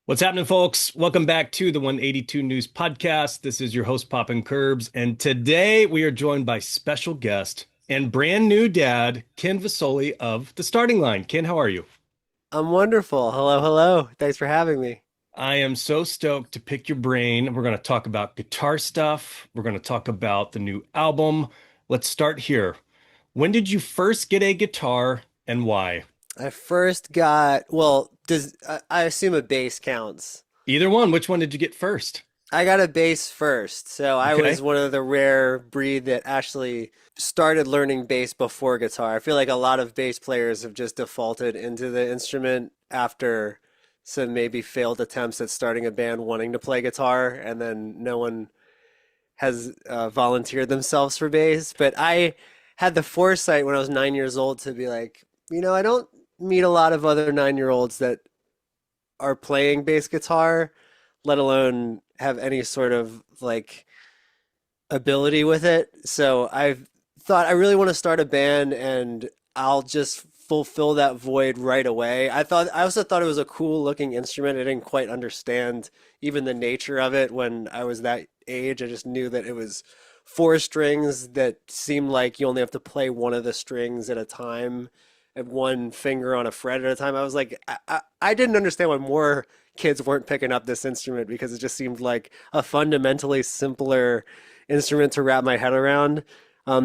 What's happening, folks? Welcome back to the 182 News Podcast. This is your host, poppincurbs, and today we are joined by special guest and brand new dad, Ken Vasoli of The Starting Line. Ken, how are you? I'm wonderful. Hello, hello. Thanks for having me. I am so stoked to pick your brain. We're going to talk about guitar stuff. We're going to talk about the new album. Let's start here. When did you first get a guitar and why? I first got, well, does I assume a bass counts. Either one. Which one did you get first? I got a bass first. So I was Okay. one of the rare breed that actually started learning bass before guitar. I feel like a lot of bass players have just defaulted into the instrument after some maybe failed attempts at starting a band wanting to play guitar, and then no one has volunteered themselves for bass. But I had the foresight when I was 9 years old to be like, I don't meet a lot of other 9 year olds that are playing bass guitar, let alone have any sort of like ability with it. So I thought I really want to start a band and I'll just fulfill that void right away. I also thought it was a cool looking instrument. I didn't quite understand even the nature of it when I was that age. I just knew that it was four strings that seemed like you only have to play one of the strings at a time and one finger on a fret at a time. I was like, I didn't understand why more kids weren't picking up this instrument because it just seemed like a fundamentally simpler instrument to wrap my head around.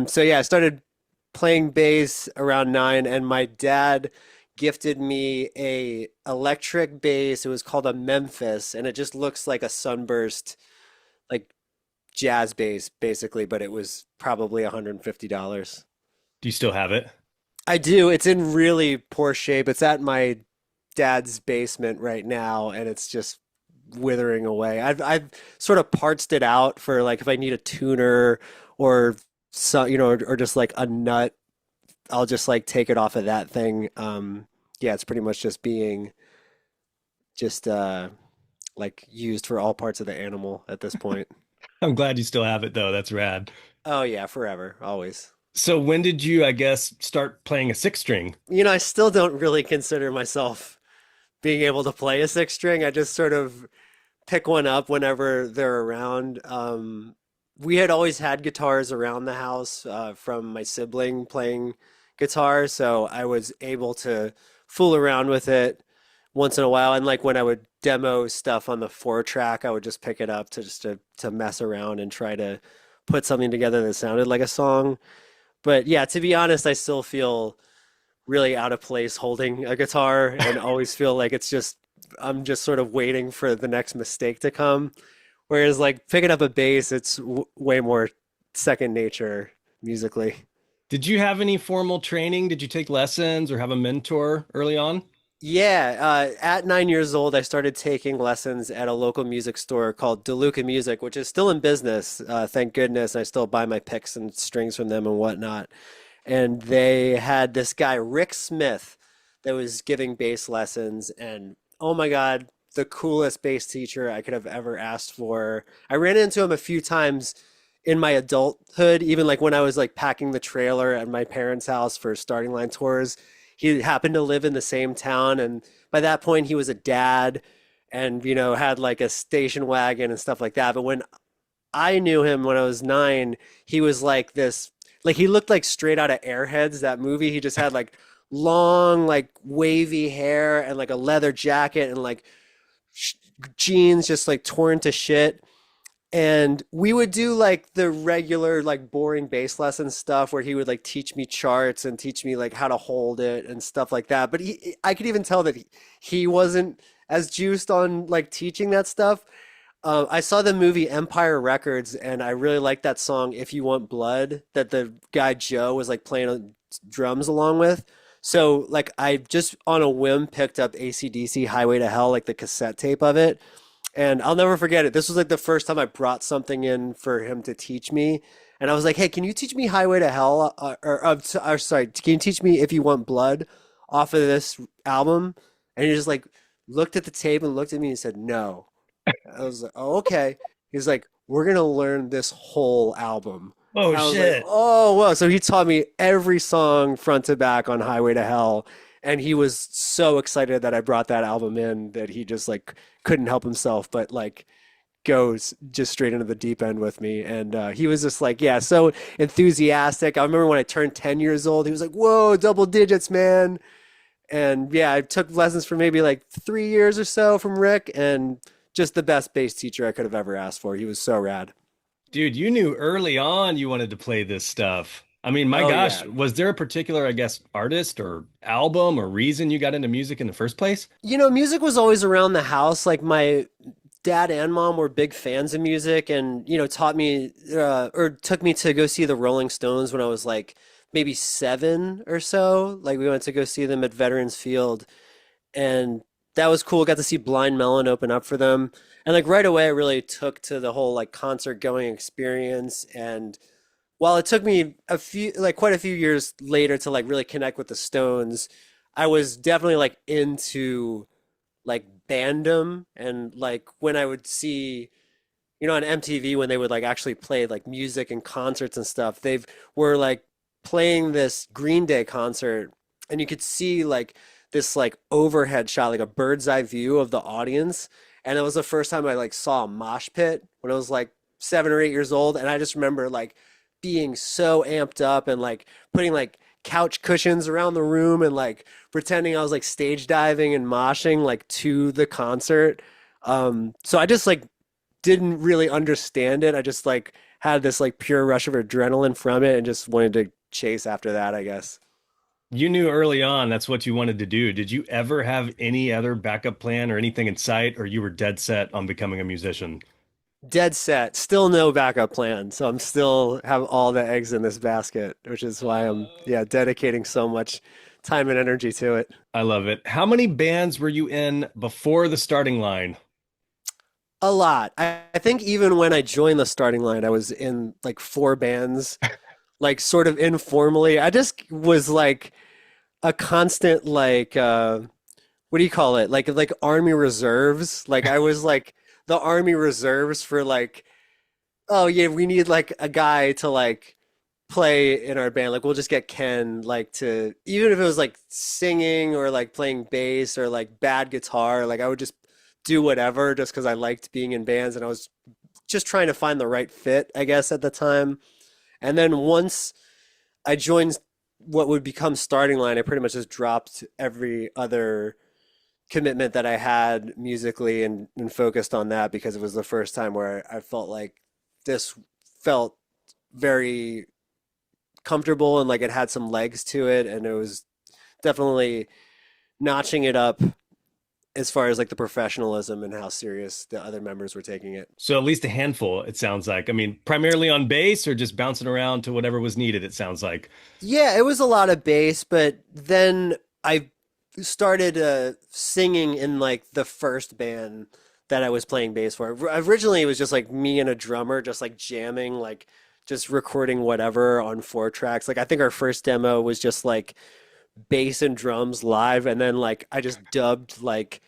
So yeah, I started playing bass around 9, and my dad gifted me a electric bass. It was called a Memphis, and it just looks like a sunburst, like jazz bass, basically, but it was probably $150. Do you still have it? I do. It's in really poor shape. It's at my dad's basement right now, and it's just withering away. I've sort of partsed it out for like if I need a tuner or or just like a nut, I'll just like take it off of that thing. Yeah, it's pretty much just being just like used for all parts of the animal at this point. I'm glad you still have it, though. That's rad. Oh yeah, forever, always. So when did you, I guess, start playing a six string? I still don't really consider myself being able to play a six string. I just sort of pick one up whenever they're around. We had always had guitars around the house from my sibling playing guitar, so I was able to fool around with it once in a while. And like when I would demo stuff on the four track, I would just pick it up to mess around and try to put something together that sounded like a song. But yeah, to be honest, I still feel really out of place holding a guitar and always feel like I'm just sort of waiting for the next mistake to come. Whereas like picking up a bass, it's way more second nature musically. Did you have any formal training? Did you take lessons or have a mentor early on? Yeah, at 9 years old, I started taking lessons at a local music store called DeLuca Music, which is still in business. Thank goodness. I still buy my picks and strings from them and whatnot. And they had this guy, Rick Smith, that was giving bass lessons. And oh my God, the coolest bass teacher I could have ever asked for. I ran into him a few times in my adulthood, even like when I was like packing the trailer at my parents' house for starting line tours. He happened to live in the same town, and by that point he was a dad and had like a station wagon and stuff like that. But when I knew him when I was 9, he was like this, like he looked like straight out of Airheads, that movie. He just had like long, like wavy hair and like a leather jacket and like sh jeans just like torn to shit. And we would do like the regular, like boring bass lesson stuff where he would like teach me charts and teach me like how to hold it and stuff like that. But I could even tell that he wasn't as juiced on like teaching that stuff. I saw the movie Empire Records, and I really liked that song "If You Want Blood" that the guy Joe was like playing on drums along with. So like I just on a whim picked up AC/DC Highway to Hell, like the cassette tape of it, and I'll never forget it. This was like the first time I brought something in for him to teach me. And I was like, hey, can you teach me Highway to Hell? Or sorry, can you teach me If You Want Blood off of this album? And he just like looked at the tape and looked at me and said, no. I was like, oh, okay. He's like, we're gonna learn this whole album. Oh And I was like, shit. oh, well. So he taught me every song front to back on Highway to Hell. And he was so excited that I brought that album in that he just like couldn't help himself, but like goes just straight into the deep end with me. And he was just like, yeah, so enthusiastic. I remember when I turned 10 years old, he was like, whoa, double digits, man. And yeah, I took lessons for maybe like 3 years or so from Rick, and just the best bass teacher I could have ever asked for. He was so rad. Dude, you knew early on you wanted to play this stuff. I mean, my Oh, gosh, yeah. was there a particular, I guess, artist or album or reason you got into music in the first place? Music was always around the house. Like my dad and mom were big fans of music and, taught me or took me to go see the Rolling Stones when I was like maybe 7 or so. Like we went to go see them at Veterans Field and that was cool. Got to see Blind Melon open up for them. And like right away I really took to the whole like concert going experience. And while it took me quite a few years later to like really connect with the Stones, I was definitely like into like bandom and like when I would see on MTV when they would like actually play like music and concerts and stuff, they were like playing this Green Day concert and you could see like this like overhead shot, like a bird's eye view of the audience. And it was the first time I like saw a mosh pit when I was like 7 or 8 years old. And I just remember like being so amped up and like putting like couch cushions around the room and like pretending I was like stage diving and moshing like to the concert. So I just like didn't really understand it. I just like had this like pure rush of adrenaline from it and just wanted to chase after that, I guess. You knew early on that's what you wanted to do. Did you ever have any other backup plan or anything in sight, or you were dead set on becoming a musician? Dead set, still no backup plan. So I'm still have all the eggs in this basket, which is why I'm yeah, dedicating so much time and energy to it. I love it. How many bands were you in before the starting line? A lot. I think even when I joined the starting line, I was in like 4 bands, like sort of informally. I just was like a constant like what do you call it? Like army reserves. Like I was like the army reserves for like, oh yeah, we need like a guy to like play in our band. Like we'll just get Ken like to even if it was like singing or like playing bass or like bad guitar, like I would just do whatever just because I liked being in bands and I was just trying to find the right fit, I guess, at the time. And then once I joined what would become starting line, I pretty much just dropped every other commitment that I had musically and focused on that because it was the first time where I felt like this felt very comfortable and like it had some legs to it and it was definitely notching it up as far as like the professionalism and how serious the other members were taking it. So at least a handful, it sounds like. I mean, primarily on bass or just bouncing around to whatever was needed, it sounds like. Yeah, it was a lot of bass, but then I started singing in like the first band that I was playing bass for. Originally, it was just like me and a drummer just like jamming, like just recording whatever on 4 tracks. Like I think our first demo was just like bass and drums live, and then like I just dubbed like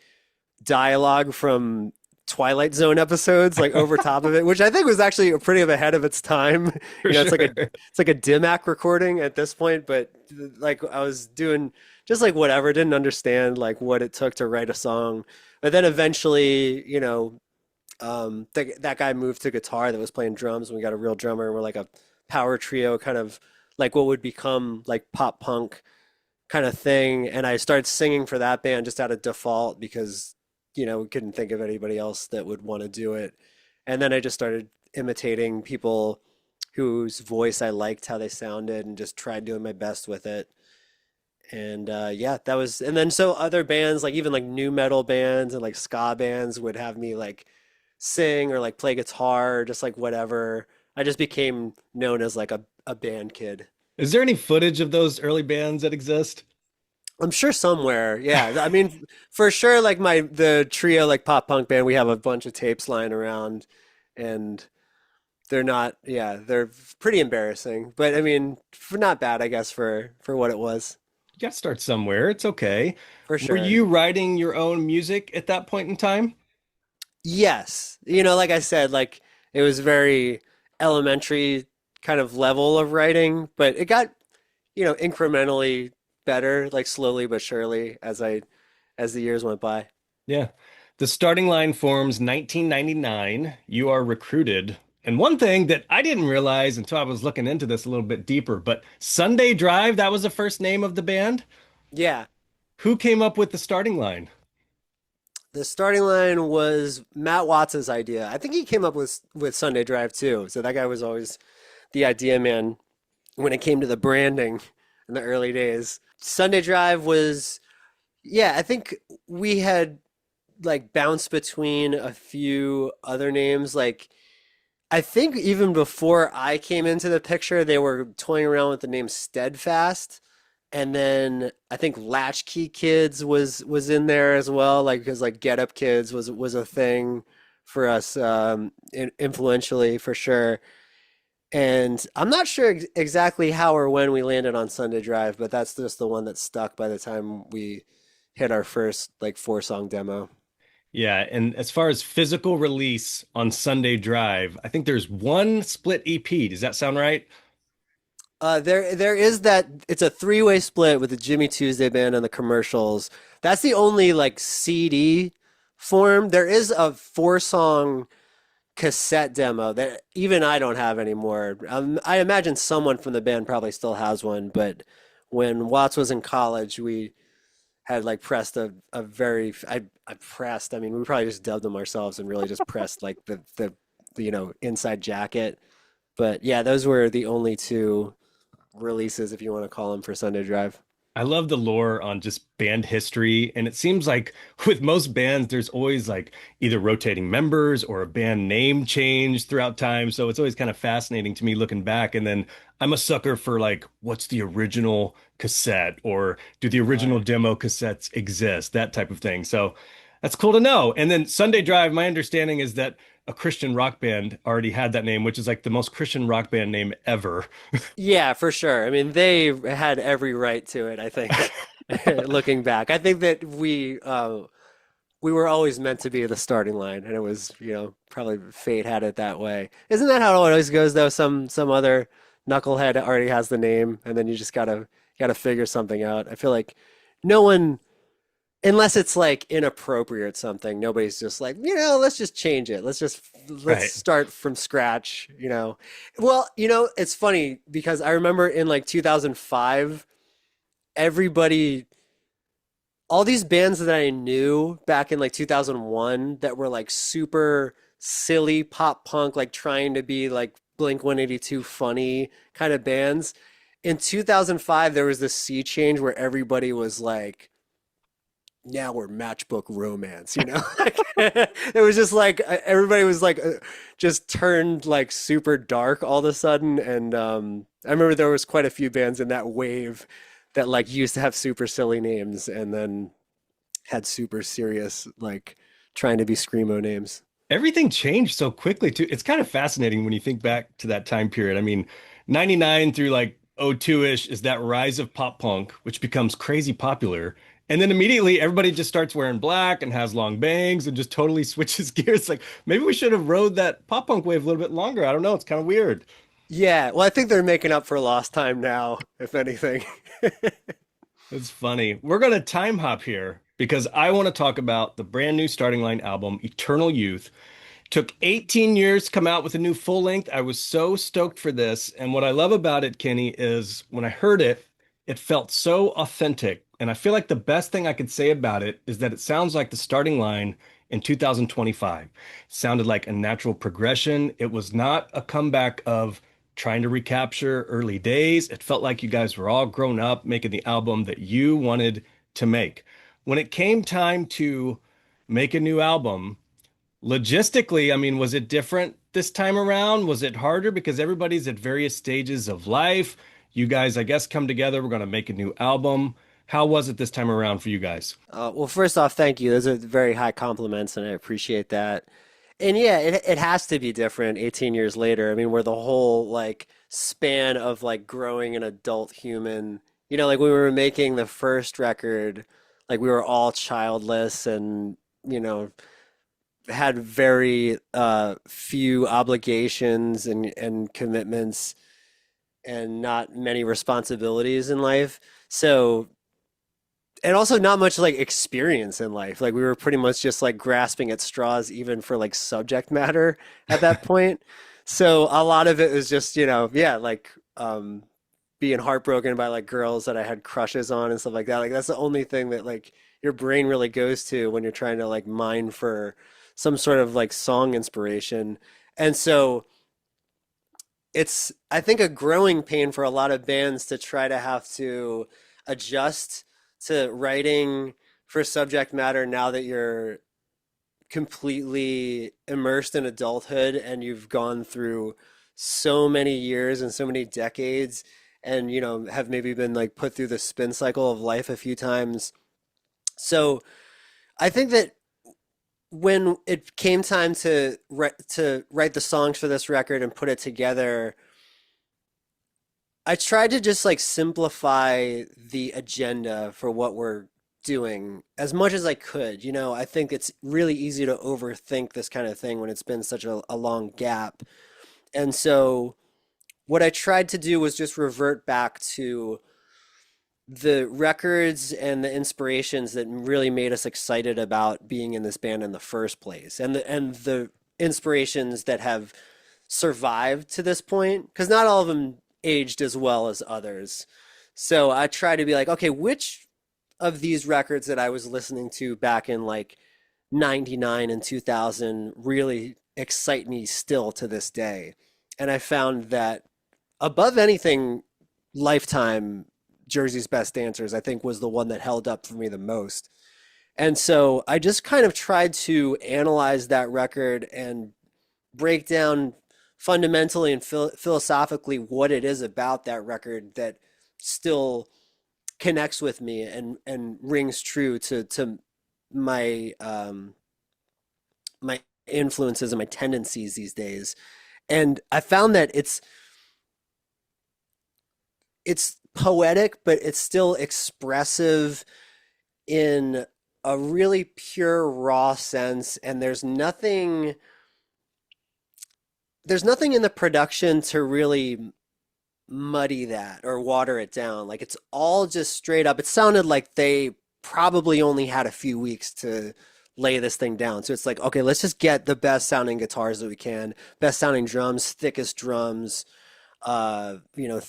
dialogue from Twilight Zone episodes like over top of it, which I think was actually pretty ahead of its time. For It's like a sure. DIMAC recording at this point, but like I was doing just like whatever, didn't understand like what it took to write a song. But then eventually, that guy moved to guitar that was playing drums, and we got a real drummer, and we're like a power trio, kind of like what would become like pop punk kind of thing. And I started singing for that band just out of default because, we couldn't think of anybody else that would want to do it. And then I just started imitating people whose voice I liked how they sounded and just tried doing my best with it. And yeah, that was, and then so other bands, like even like new metal bands and like ska bands would have me like sing or like play guitar, or just like whatever. I just became known as like a band kid. Is there any footage of those early bands that exist? I'm sure somewhere. Yeah. I mean, for sure, like the trio, like pop punk band, we have a bunch of tapes lying around and they're not, yeah, they're pretty embarrassing, but I mean, not bad, I guess, for what it was, You got to start somewhere. It's okay. for Were sure. you writing your own music at that point in time? Yes. Like I said, like it was very elementary kind of level of writing, but it got, incrementally better, like slowly but surely as the years went by. Yeah. The starting line forms 1999. You are recruited. And one thing that I didn't realize until I was looking into this a little bit deeper, but Sunday Drive, that was the first name of the band. Yeah, Who came up with the starting line? the starting line was Matt Watts's idea. I think he came up with Sunday Drive too. So that guy was always the idea man when it came to the branding in the early days. Sunday Drive was, yeah, I think we had like bounced between a few other names. Like, I think even before I came into the picture, they were toying around with the name Steadfast. And then I think Latchkey Kids was in there as well, like because like Get Up Kids was a thing for us influentially for sure. And I'm not sure exactly how or when we landed on Sunday Drive, but that's just the one that stuck by the time we hit our first like 4 song demo. Yeah, and as far as physical release on Sunday Drive, I think there's one split EP. Does that sound right? There is that it's a three-way split with the Jimmy Tuesday Band and the commercials. That's the only like CD form. There is a 4 song cassette demo that even I don't have anymore. I imagine someone from the band probably still has one, but when Watts was in college, we had like pressed a very I pressed. I mean, we probably just dubbed them ourselves and really just pressed like the inside jacket. But yeah, those were the only two releases, if you want to call them, for Sunday Drive. I love the lore on just band history. And it seems like with most bands, there's always like either rotating members or a band name change throughout time. So it's always kind of fascinating to me looking back. And then I'm a sucker for like, what's the original cassette or do the original Right. demo cassettes exist? That type of thing. So that's cool to know. And then Sunday Drive, my understanding is that a Christian rock band already had that name, which is like the most Christian rock band name ever. Yeah, for sure. I mean, they had every right to it, I think, looking back. I think that we were always meant to be the starting line, and it was, probably fate had it that way. Isn't that how it always goes though? Some other knucklehead already has the name, and then you just gotta figure something out. I feel like no one, unless it's like inappropriate something, nobody's just like, let's just change it. Let's Right. start from scratch. Well, it's funny because I remember in like 2005, everybody, all these bands that I knew back in like 2001 that were like super silly pop punk, like trying to be like Blink 182 funny kind of bands. In 2005, there was this sea change where everybody was like, now we're matchbook romance. It was just like everybody was like just turned like super dark all of a sudden. And I remember there was quite a few bands in that wave that like used to have super silly names and then had super serious like trying to be screamo names. Everything changed so quickly too. It's kind of fascinating when you think back to that time period. I mean, 99 through like 02-ish is that rise of pop punk, which becomes crazy popular. And then immediately everybody just starts wearing black and has long bangs and just totally switches gears. Like maybe we should have rode that pop punk wave a little bit longer. I don't know. It's kind of weird. Yeah, well, I think they're making up for lost time now, if anything. It's funny. We're going to time hop here because I want to talk about the brand new Starting Line album, Eternal Youth. Took 18 years to come out with a new full length. I was so stoked for this. And what I love about it, Kenny, is when I heard it, it felt so authentic. And I feel like the best thing I could say about it is that it sounds like the starting line in 2025. It sounded like a natural progression. It was not a comeback of trying to recapture early days. It felt like you guys were all grown up making the album that you wanted to make. When it came time to make a new album, logistically, I mean, was it different this time around? Was it harder because everybody's at various stages of life? You guys, I guess, come together. We're going to make a new album. How was it this time around for you guys? Well, first off, thank you. Those are very high compliments, and I appreciate that. And yeah, it has to be different 18 years later. I mean, we're the whole like span of like growing an adult human. Like when we were making the first record, like we were all childless and, you know, had very few obligations and commitments and not many responsibilities in life. So, and also not much like experience in life. Like we were pretty much just like grasping at straws even for like subject matter at that point. So a lot of it was just, yeah, like being heartbroken by like girls that I had crushes on and stuff like that. Like that's the only thing that like your brain really goes to when you're trying to like mine for some sort of like song inspiration. And so it's, I think, a growing pain for a lot of bands to try to have to adjust to writing for subject matter now that you're completely immersed in adulthood and you've gone through so many years and so many decades and have maybe been like put through the spin cycle of life a few times. So I think that when it came time to write the songs for this record and put it together, I tried to just like simplify the agenda for what we're doing as much as I could. I think it's really easy to overthink this kind of thing when it's been such a long gap. And so what I tried to do was just revert back to the records and the inspirations that really made us excited about being in this band in the first place, and the inspirations that have survived to this point, because not all of them aged as well as others. So I try to be like, okay, which of these records that I was listening to back in like 99 and 2000 really excite me still to this day? And I found that above anything, Lifetime, Jersey's Best Dancers, I think was the one that held up for me the most. And so I just kind of tried to analyze that record and break down fundamentally and philosophically what it is about that record that still connects with me and rings true to my my influences and my tendencies these days. And I found that it's poetic, but it's still expressive in a really pure, raw sense. And there's nothing in the production to really muddy that or water it down. Like it's all just straight up. It sounded like they probably only had a few weeks to lay this thing down. So it's like, okay, let's just get the best sounding guitars that we can, best sounding drums, thickest drums, uh, you know,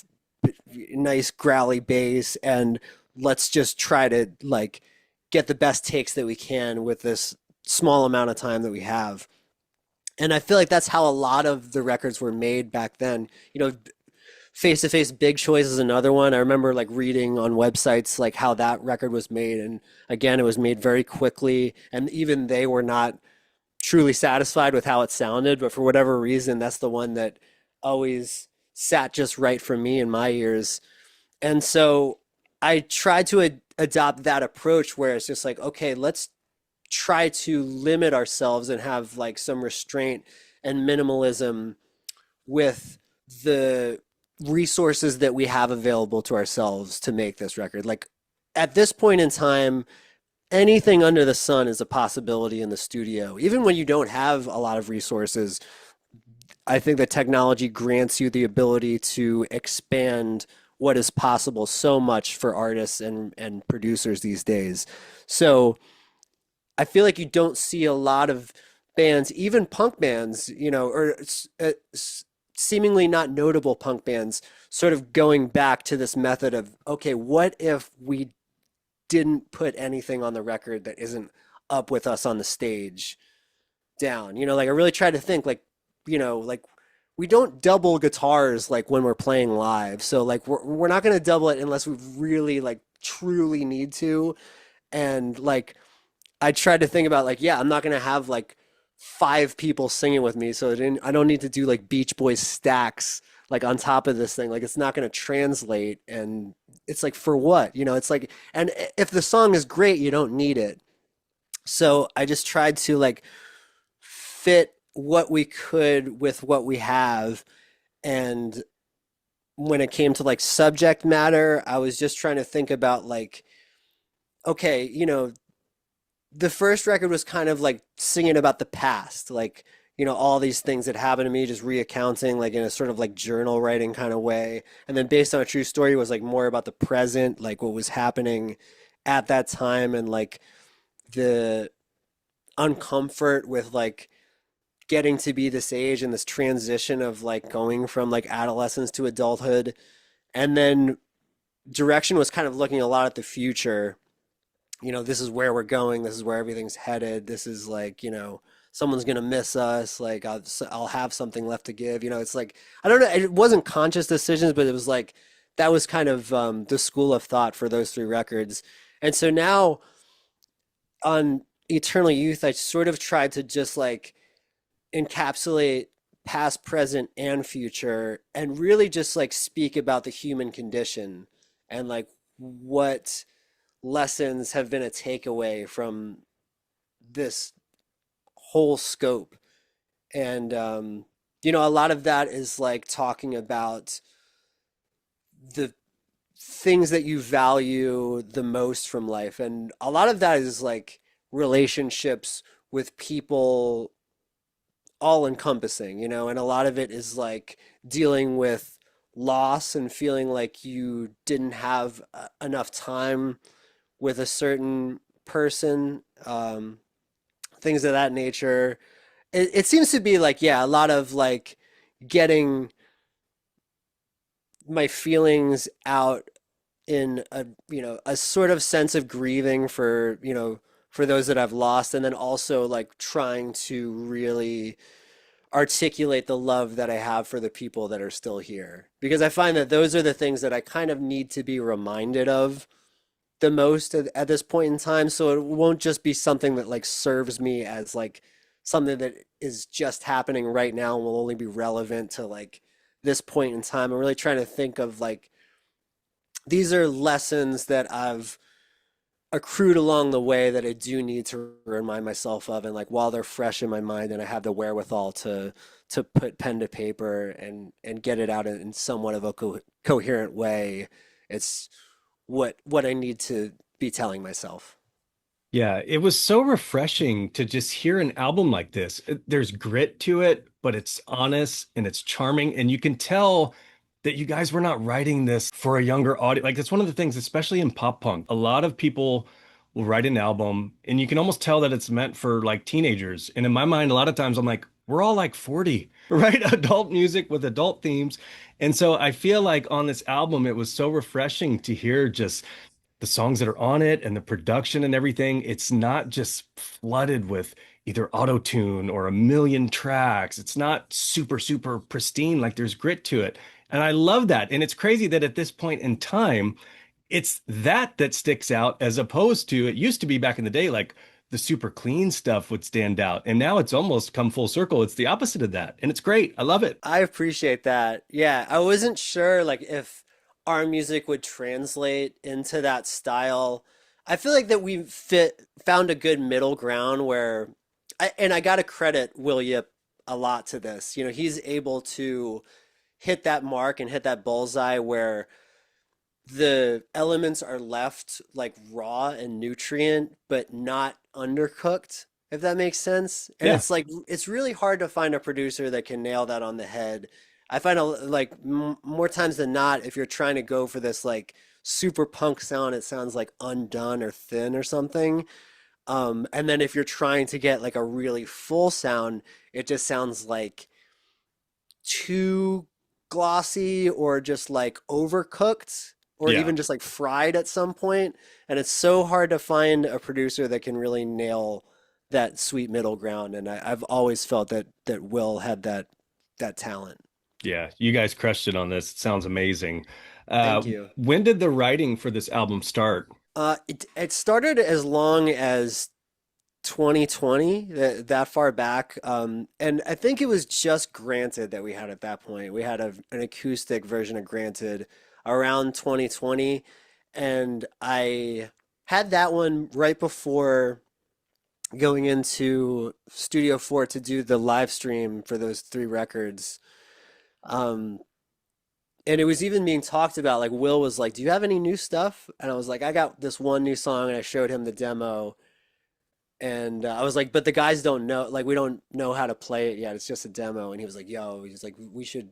nice growly bass, and let's just try to like get the best takes that we can with this small amount of time that we have. And I feel like that's how a lot of the records were made back then. Face to Face Big Choice is another one. I remember like reading on websites like how that record was made, and again, it was made very quickly, and even they were not truly satisfied with how it sounded, but for whatever reason, that's the one that always sat just right for me in my ears. And so I tried to adopt that approach where it's just like, okay, let's try to limit ourselves and have like some restraint and minimalism with the resources that we have available to ourselves to make this record. Like at this point in time, anything under the sun is a possibility in the studio. Even when you don't have a lot of resources, I think that technology grants you the ability to expand what is possible so much for artists and producers these days. So I feel like you don't see a lot of bands, even punk bands, or seemingly not notable punk bands, sort of going back to this method of, okay, what if we didn't put anything on the record that isn't up with us on the stage down? Like I really try to think like we don't double guitars like when we're playing live. So like we're not going to double it unless we really like truly need to. And like I tried to think about like, yeah, I'm not gonna have like five people singing with me, so I don't need to do like Beach Boys stacks like on top of this thing. Like it's not gonna translate, and it's like for what? It's like, and if the song is great, you don't need it. So I just tried to like fit what we could with what we have, and when it came to like subject matter, I was just trying to think about like, okay, the first record was kind of like singing about the past, like, all these things that happened to me, just recounting like in a sort of like journal writing kind of way. And then based on a true story was like more about the present, like what was happening at that time and like the uncomfort with like getting to be this age and this transition of like going from like adolescence to adulthood. And then direction was kind of looking a lot at the future. This is where we're going. This is where everything's headed. This is like, someone's gonna miss us. Like I'll have something left to give. It's like I don't know. It wasn't conscious decisions, but it was like that was kind of the school of thought for those three records. And so now on Eternal Youth, I sort of tried to just like encapsulate past, present, and future, and really just like speak about the human condition and like what lessons have been a takeaway from this whole scope. And a lot of that is like talking about the things that you value the most from life. And a lot of that is like relationships with people, all encompassing, and a lot of it is like dealing with loss and feeling like you didn't have enough time with a certain person, things of that nature. It seems to be like, yeah, a lot of like getting my feelings out in a sort of sense of grieving for those that I've lost, and then also like trying to really articulate the love that I have for the people that are still here. Because I find that those are the things that I kind of need to be reminded of the most at this point in time. So it won't just be something that like serves me as like something that is just happening right now and will only be relevant to like this point in time. I'm really trying to think of like these are lessons that I've accrued along the way that I do need to remind myself of, and like while they're fresh in my mind and I have the wherewithal to put pen to paper and get it out in somewhat of a coherent way, it's what I need to be telling myself. Yeah, it was so refreshing to just hear an album like this. There's grit to it, but it's honest and it's charming. And you can tell that you guys were not writing this for a younger audience. Like, it's one of the things, especially in pop punk, a lot of people will write an album and you can almost tell that it's meant for like teenagers. And in my mind, a lot of times I'm like, we're all like 40, right? Adult music with adult themes. And so I feel like on this album, it was so refreshing to hear just the songs that are on it and the production and everything. It's not just flooded with either auto tune or a million tracks. It's not super, super pristine. Like, there's grit to it. And I love that. And it's crazy that at this point in time, it's that sticks out, as opposed to it used to be back in the day, like the super clean stuff would stand out. And now it's almost come full circle. It's the opposite of that. And it's great. I love it. I appreciate that. Yeah, I wasn't sure like if our music would translate into that style. I feel like that we found a good middle ground where and I gotta credit Will Yip a lot to this. He's able to hit that mark and hit that bullseye where the elements are left like raw and nutrient, but not undercooked, if that makes sense. And Yeah. it's like, it's really hard to find a producer that can nail that on the head. I find like more times than not, if you're trying to go for this like super punk sound, it sounds like undone or thin or something. And then if you're trying to get like a really full sound, it just sounds like too glossy or just like overcooked or Yeah. even just like fried at some point. And it's so hard to find a producer that can really nail that sweet middle ground. And I've always felt that Will had that talent. Yeah. You guys crushed it on this. It sounds amazing. Thank you. When did the writing for this album start? It started as long as 2020, that far back. And I think it was just Granted that we had at that point. We had an acoustic version of Granted around 2020, and I had that one right before going into Studio 4 to do the live stream for those three records. Um, and it was even being talked about, like Will was like, "Do you have any new stuff?" And I was like, "I got this one new song," and I showed him the demo. And I was like, but the guys don't know, like, we don't know how to play it yet. It's just a demo. And he was like, yo, he's like, we should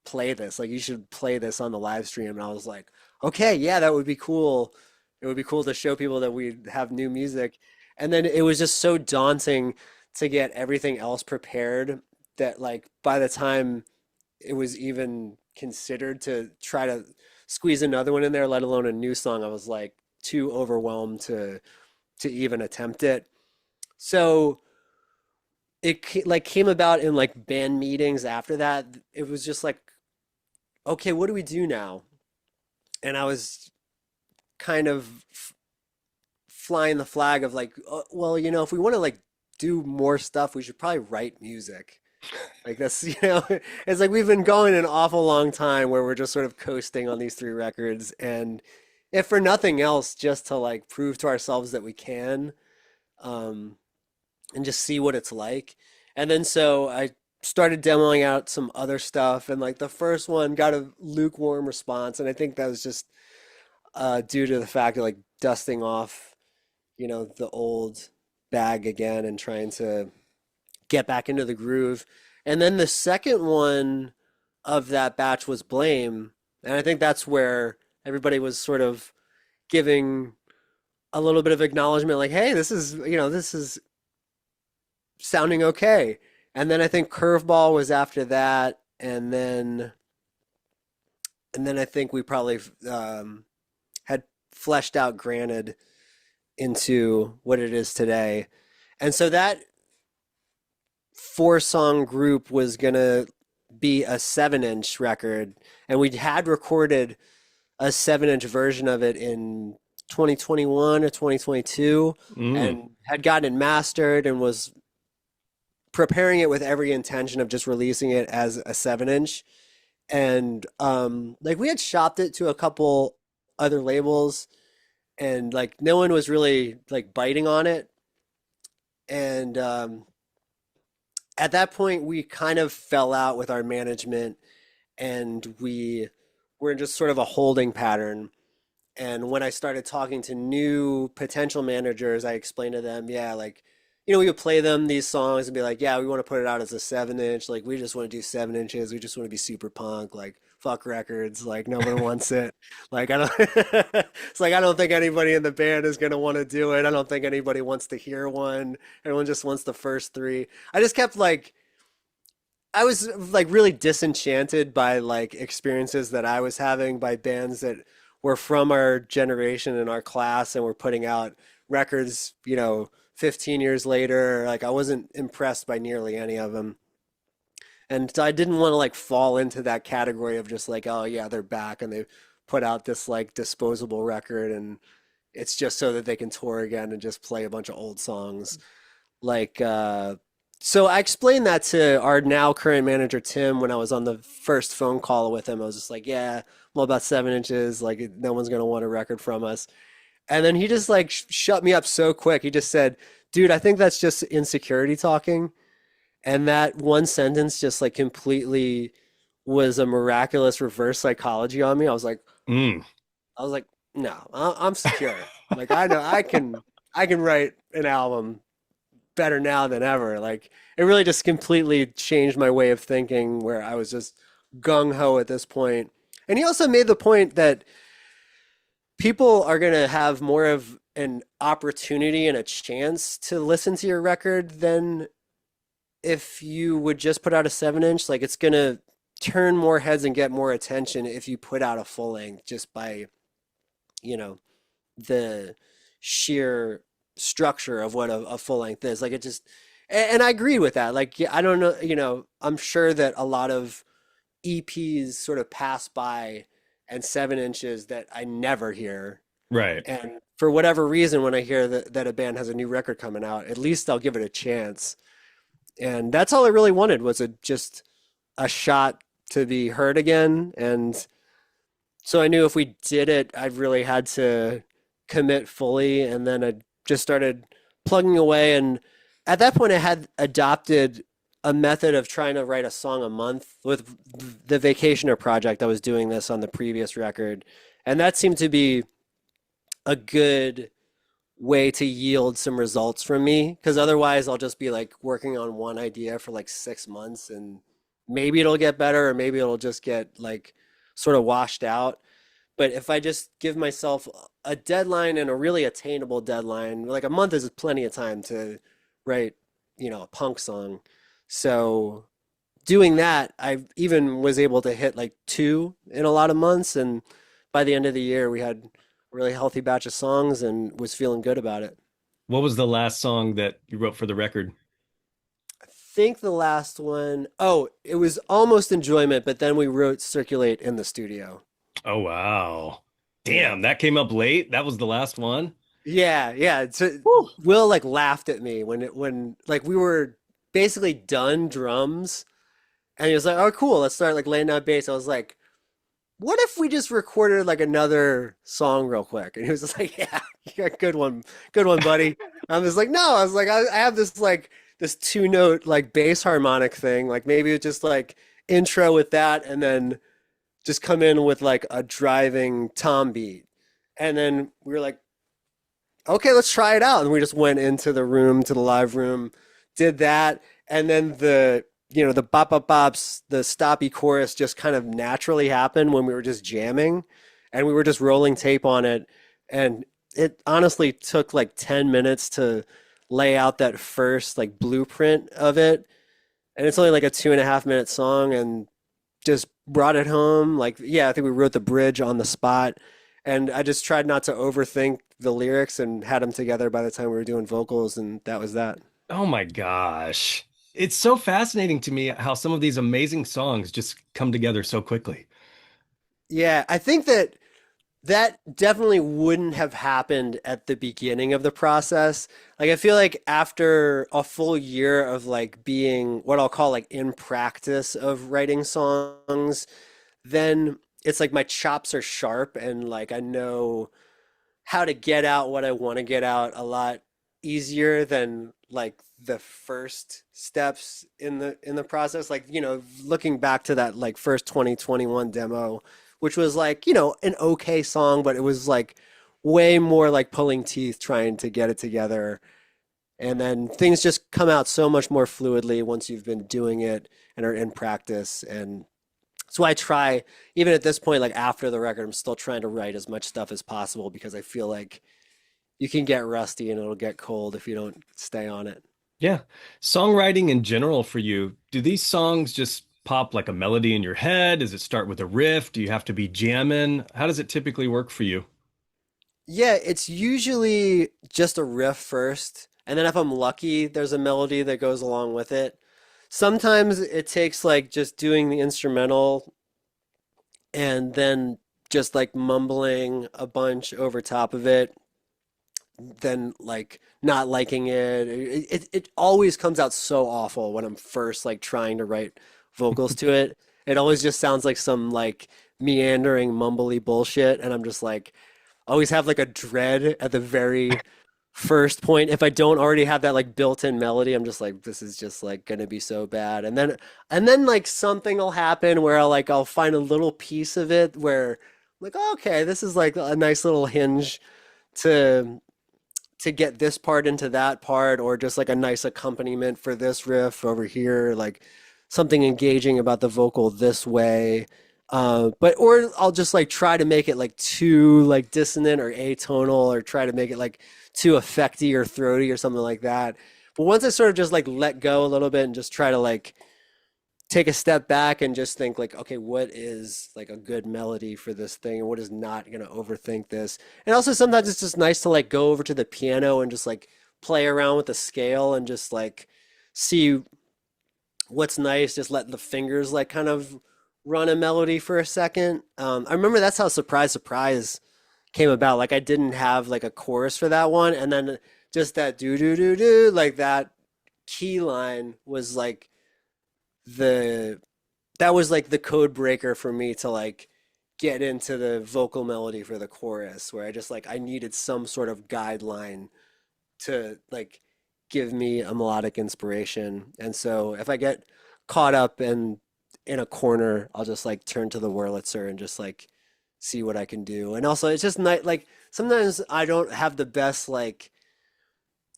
play this. Like, you should play this on the live stream. And I was like, okay, yeah, that would be cool. It would be cool to show people that we have new music. And then it was just so daunting to get everything else prepared that, like, by the time it was even considered to try to squeeze another one in there, let alone a new song, I was like too overwhelmed to even attempt it. So like came about in like band meetings after that. It was just like, okay, what do we do now? And I was kind of flying the flag of like, well, if we want to like do more stuff, we should probably write music. Like that's, it's like we've been going an awful long time where we're just sort of coasting on these three records. And if for nothing else, just to like prove to ourselves that we can, um, and just see what it's like. And then so I started demoing out some other stuff, and like the first one got a lukewarm response, and I think that was just due to the fact of like dusting off, the old bag again and trying to get back into the groove. And then the second one of that batch was Blame, and I think that's where everybody was sort of giving a little bit of acknowledgement, like, hey, this is sounding okay. And then I think Curveball was after that, and then I think we probably had fleshed out Granted into what it is today. And so that four-song group was gonna be a 7-inch record, and we had recorded a 7-inch version of it in 2021 or 2022, Mm. and had gotten it mastered and was preparing it with every intention of just releasing it as a 7-inch. And like we had shopped it to a couple other labels, and like no one was really like biting on it. And at that point we kind of fell out with our management, and we were in just sort of a holding pattern. And when I started talking to new potential managers, I explained to them, yeah, like, we would play them these songs and be like, yeah, we want to put it out as a 7-inch. Like, we just want to do 7 inches. We just want to be super punk. Like, fuck records. Like, no one wants it. Like, I don't, it's like, I don't think anybody in the band is going to want to do it. I don't think anybody wants to hear one. Everyone just wants the first three. I just kept like, I was like really disenchanted by like experiences that I was having by bands that were from our generation and our class and were putting out records, 15 years later. Like I wasn't impressed by nearly any of them. And so I didn't want to like fall into that category of just like, oh yeah, they're back and they put out this like disposable record and it's just so that they can tour again and just play a bunch of old songs. Like, so I explained that to our now current manager, Tim, when I was on the first phone call with him. I was just like, yeah, I'm all about 7 inches. Like, no one's going to want a record from us. And then he just like shut me up so quick. He just said, dude, I think that's just insecurity talking. And that one sentence just like completely was a miraculous reverse psychology on me. Mm. I was like, no, I'm secure. Like, I know I can write an album better now than ever. Like it really just completely changed my way of thinking where I was just gung ho at this point. And he also made the point that people are going to have more of an opportunity and a chance to listen to your record than if you would just put out a 7-inch. Like it's going to turn more heads and get more attention if you put out a full length just by, you know, the sheer structure of what a full length is. Like it just, and I agree with that. Like, yeah, I don't know, I'm sure that a lot of EPs sort of pass by and 7 inches that I never hear. Right. And for whatever reason, when I hear that a band has a new record coming out, at least I'll give it a chance. And that's all I really wanted was just a shot to be heard again. And so I knew if we did it, I really had to commit fully. And then I just started plugging away. And at that point, I had adopted a method of trying to write a song a month with the Vacationer project. I was doing this on the previous record. And that seemed to be a good way to yield some results from me, because otherwise I'll just be like working on one idea for like 6 months and maybe it'll get better or maybe it'll just get like sort of washed out. But if I just give myself a deadline and a really attainable deadline, like a month is plenty of time to write, a punk song. So doing that, I even was able to hit like two in a lot of months. And by the end of the year, we had a really healthy batch of songs and was feeling good about it. What was the last song that you wrote for the record? I think the last one, oh, it was almost Enjoyment, but then we wrote Circulate in the studio. Oh wow. Yeah. Damn, that came up late. That was the last one. Yeah, yeah. So Whew. Will like laughed at me when like we were basically done drums and he was like, "Oh, cool, let's start like laying down bass." I was like, "What if we just recorded like another song real quick?" And he was just like, "Yeah, yeah, good one, buddy." I was like, "No," I was like, "I have this like this two note like bass harmonic thing. Like maybe it's just like intro with that, and then just come in with like a driving tom beat." And then we were like, okay, let's try it out. And we just went into the room, to the live room, did that. And then the bop bop bops, the stoppy chorus just kind of naturally happened when we were just jamming and we were just rolling tape on it. And it honestly took like 10 minutes to lay out that first like blueprint of it. And it's only like a 2.5 minute song and just brought it home. Like, yeah, I think we wrote the bridge on the spot. And I just tried not to overthink the lyrics and had them together by the time we were doing vocals, and that was that. Oh my gosh. It's so fascinating to me how some of these amazing songs just come together so quickly. Yeah, I think that that definitely wouldn't have happened at the beginning of the process. Like, I feel like after a full year of like being what I'll call like in practice of writing songs, then it's like my chops are sharp and like I know how to get out what I want to get out a lot easier than like the first steps in the process. Like, looking back to that like first 2021 demo, which was like, an okay song, but it was like way more like pulling teeth trying to get it together. And then things just come out so much more fluidly once you've been doing it and are in practice. And so I try, even at this point, like after the record, I'm still trying to write as much stuff as possible because I feel like you can get rusty and it'll get cold if you don't stay on it. Yeah. Songwriting in general for you, do these songs just pop like a melody in your head? Does it start with a riff? Do you have to be jamming? How does it typically work for you? Yeah, it's usually just a riff first, and then if I'm lucky, there's a melody that goes along with it. Sometimes it takes like just doing the instrumental and then just like mumbling a bunch over top of it, then like not liking it. It always comes out so awful when I'm first like trying to write vocals to it. It always just sounds like some like meandering mumbly bullshit, and I'm just like always have like a dread at the very first point. If I don't already have that like built-in melody, I'm just like, this is just like gonna be so bad. And then like something will happen where I'll find a little piece of it where I'm like, oh, okay, this is like a nice little hinge to get this part into that part, or just like a nice accompaniment for this riff over here, like something engaging about the vocal this way. But or I'll just like try to make it like too like dissonant or atonal, or try to make it like too effecty or throaty or something like that. But once I sort of just like let go a little bit and just try to like take a step back and just think like, okay, what is like a good melody for this thing and what is not going to overthink this. And also sometimes it's just nice to like go over to the piano and just like play around with the scale and just like see what's nice, just let the fingers like kind of run a melody for a second. I remember that's how Surprise Surprise came about. Like I didn't have like a chorus for that one, and then just that do do do do like that key line was like the that was like the code breaker for me to like get into the vocal melody for the chorus, where I just like I needed some sort of guideline to like give me a melodic inspiration. And so if I get caught up in a corner, I'll just like turn to the Wurlitzer and just like see what I can do. And also it's just not like sometimes I don't have the best like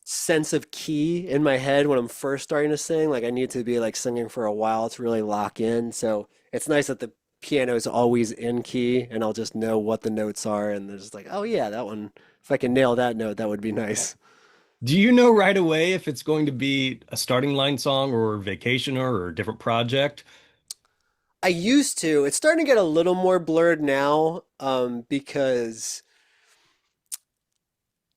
sense of key in my head when I'm first starting to sing. Like I need to be like singing for a while to really lock in. So it's nice that the piano is always in key and I'll just know what the notes are and there's like, oh yeah, that one. If I can nail that note, that would be nice. Do you know right away if it's going to be a starting line song or Vacationer or a different project? I used to. It's starting to get a little more blurred now, because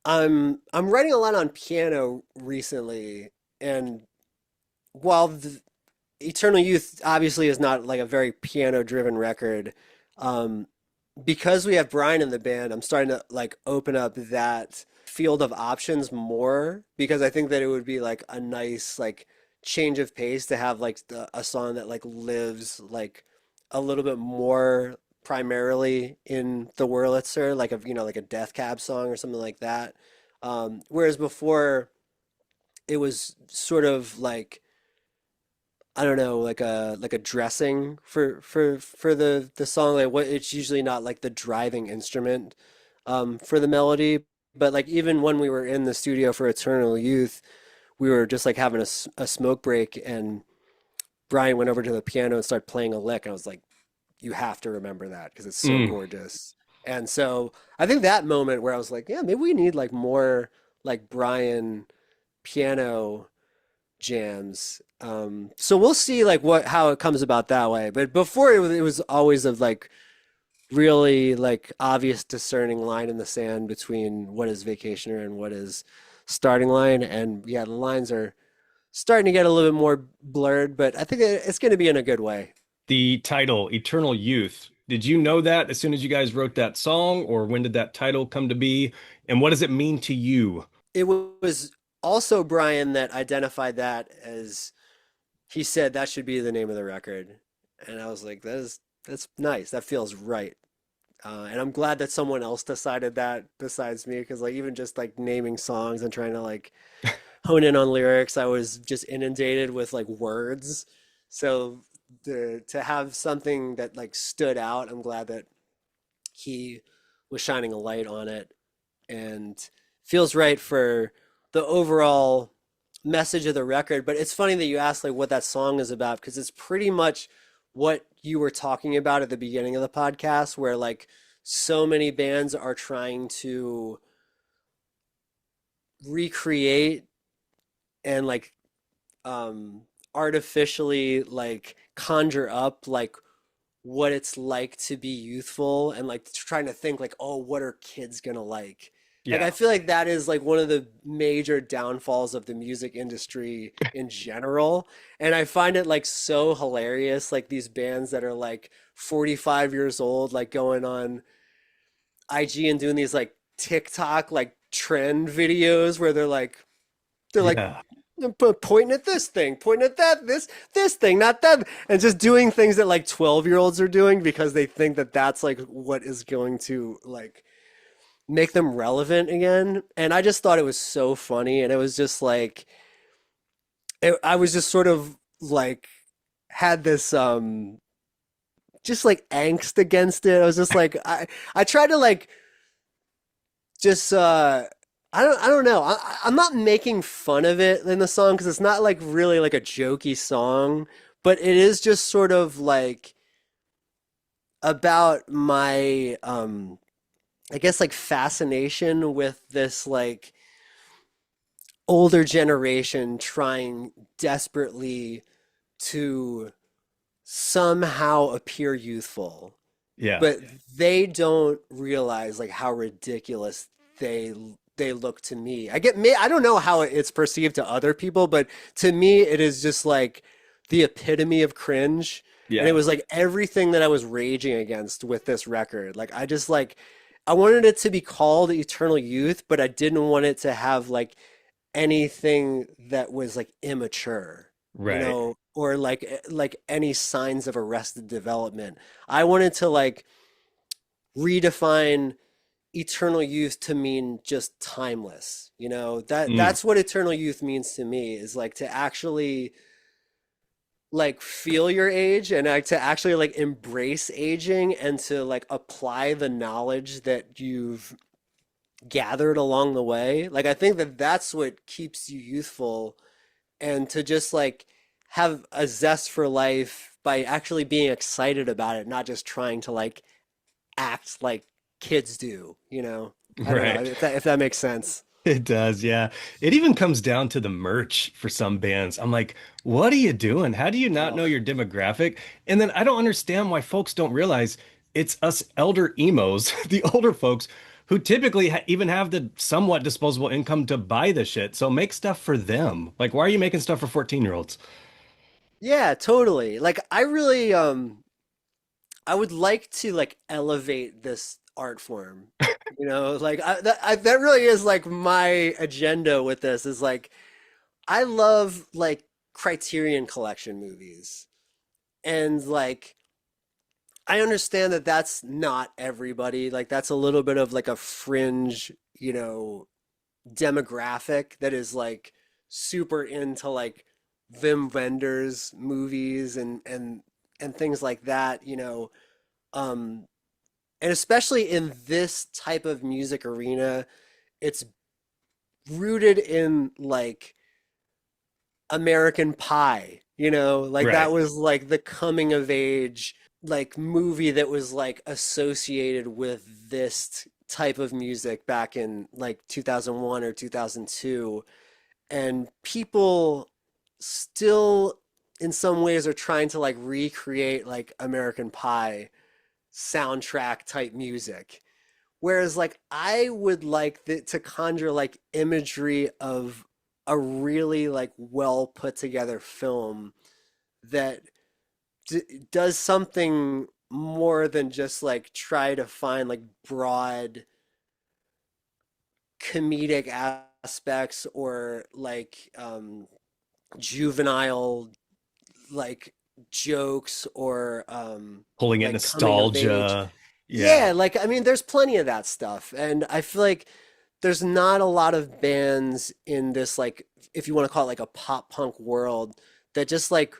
I'm writing a lot on piano recently, and while Eternal Youth obviously is not like a very piano-driven record, um, because we have Brian in the band, I'm starting to like open up that field of options more because I think that it would be like a nice like change of pace to have like a song that like lives like a little bit more primarily in the Wurlitzer, like a like a Death Cab song or something like that. Whereas before it was sort of like I don't know, like a dressing for the song. Like what it's usually not like the driving instrument for the melody. But like even when we were in the studio for Eternal Youth, we were just like having a smoke break and Brian went over to the piano and started playing a lick. And I was like, you have to remember that because it's so Mm. gorgeous. And so I think that moment where I was like, yeah, maybe we need like more like Brian piano jams. So we'll see like what how it comes about that way. But before it was always of like really like obvious discerning line in the sand between what is Vacationer and what is starting line. And yeah, the lines are starting to get a little bit more blurred, but I think it's going to be in a good way. The title, Eternal Youth. Did you know that as soon as you guys wrote that song, or when did that title come to be? And what does it mean to you? It was also Brian that identified that as he said that should be the name of the record. And I was like, that's nice. That feels right. And I'm glad that someone else decided that besides me, because like even just like naming songs and trying to like hone in on lyrics, I was just inundated with like words. So to have something that like stood out, I'm glad that he was shining a light on it and feels right for the overall message of the record. But it's funny that you asked like what that song is about because it's pretty much what you were talking about at the beginning of the podcast, where like so many bands are trying to recreate and like um artificially like conjure up like what it's like to be youthful and like trying to think like, oh, what are kids gonna like? Like I Yeah. feel like that is like one of the major downfalls of the music industry in general. And I find it like so hilarious, like these bands that are like 45 years old, like going on IG and doing these like TikTok like trend videos where they're like Yeah. pointing at this thing, pointing at that, this thing, not that, and just doing things that like 12-year-olds are doing because they think that that's like what is going to like make them relevant again. And I just thought it was so funny, and it was just like I was just sort of like had this just like angst against it. I was just like I tried to like just I don't know. I'm not making fun of it in the song because it's not like really like a jokey song, but it is just sort of like about my I guess like fascination with this like older generation trying desperately to somehow appear youthful, Yeah. but they don't realize like how ridiculous they they look to me. I don't know how it's perceived to other people, but to me it is just like the epitome of cringe. And it Yeah. was like everything that I was raging against with this record. Like I just like I wanted it to be called Eternal Youth, but I didn't want it to have like anything that was like immature, Right. or like any signs of arrested development. I wanted to like redefine eternal youth to mean just timeless. Mm. That's what eternal youth means to me is like to actually like feel your age and like to actually like embrace aging and to like apply the knowledge that you've gathered along the way. Like I think that that's what keeps you youthful, and to just like have a zest for life by actually being excited about it, not just trying to like act like kids do, you know? I don't know Right. if that makes sense. It does, yeah. It even comes down to the merch for some bands. I'm like, what are you doing? How do you not know Oh, your demographic? And then I don't understand why folks don't realize it's us elder emos, the older folks, who typically even have the somewhat disposable income to buy the shit. So make stuff for them. Like, why are you making stuff for 14-year-olds? yeah, totally. Like I really I would like to like elevate this art form. You know, like that really is like my agenda with this is like I love like Criterion Collection movies. And like I understand that that's not everybody. Like that's a little bit of like a fringe, you know, demographic that is like super into like Wim Wenders movies and things like that, you know. Um and especially in this type of music arena, it's rooted in like American Pie, you know, like that Right. was like the coming of age like movie that was like associated with this type of music back in like 2001 or 2002, and people still in some ways are trying to like recreate like American Pie soundtrack type music. Whereas like I would like to conjure like imagery of a really like well put together film that does something more than just like try to find like broad comedic aspects or like juvenile like jokes or Pulling at like coming of age. nostalgia. Yeah. Yeah, like I mean there's plenty of that stuff, and I feel like there's not a lot of bands in this like if you want to call it like a pop punk world that just like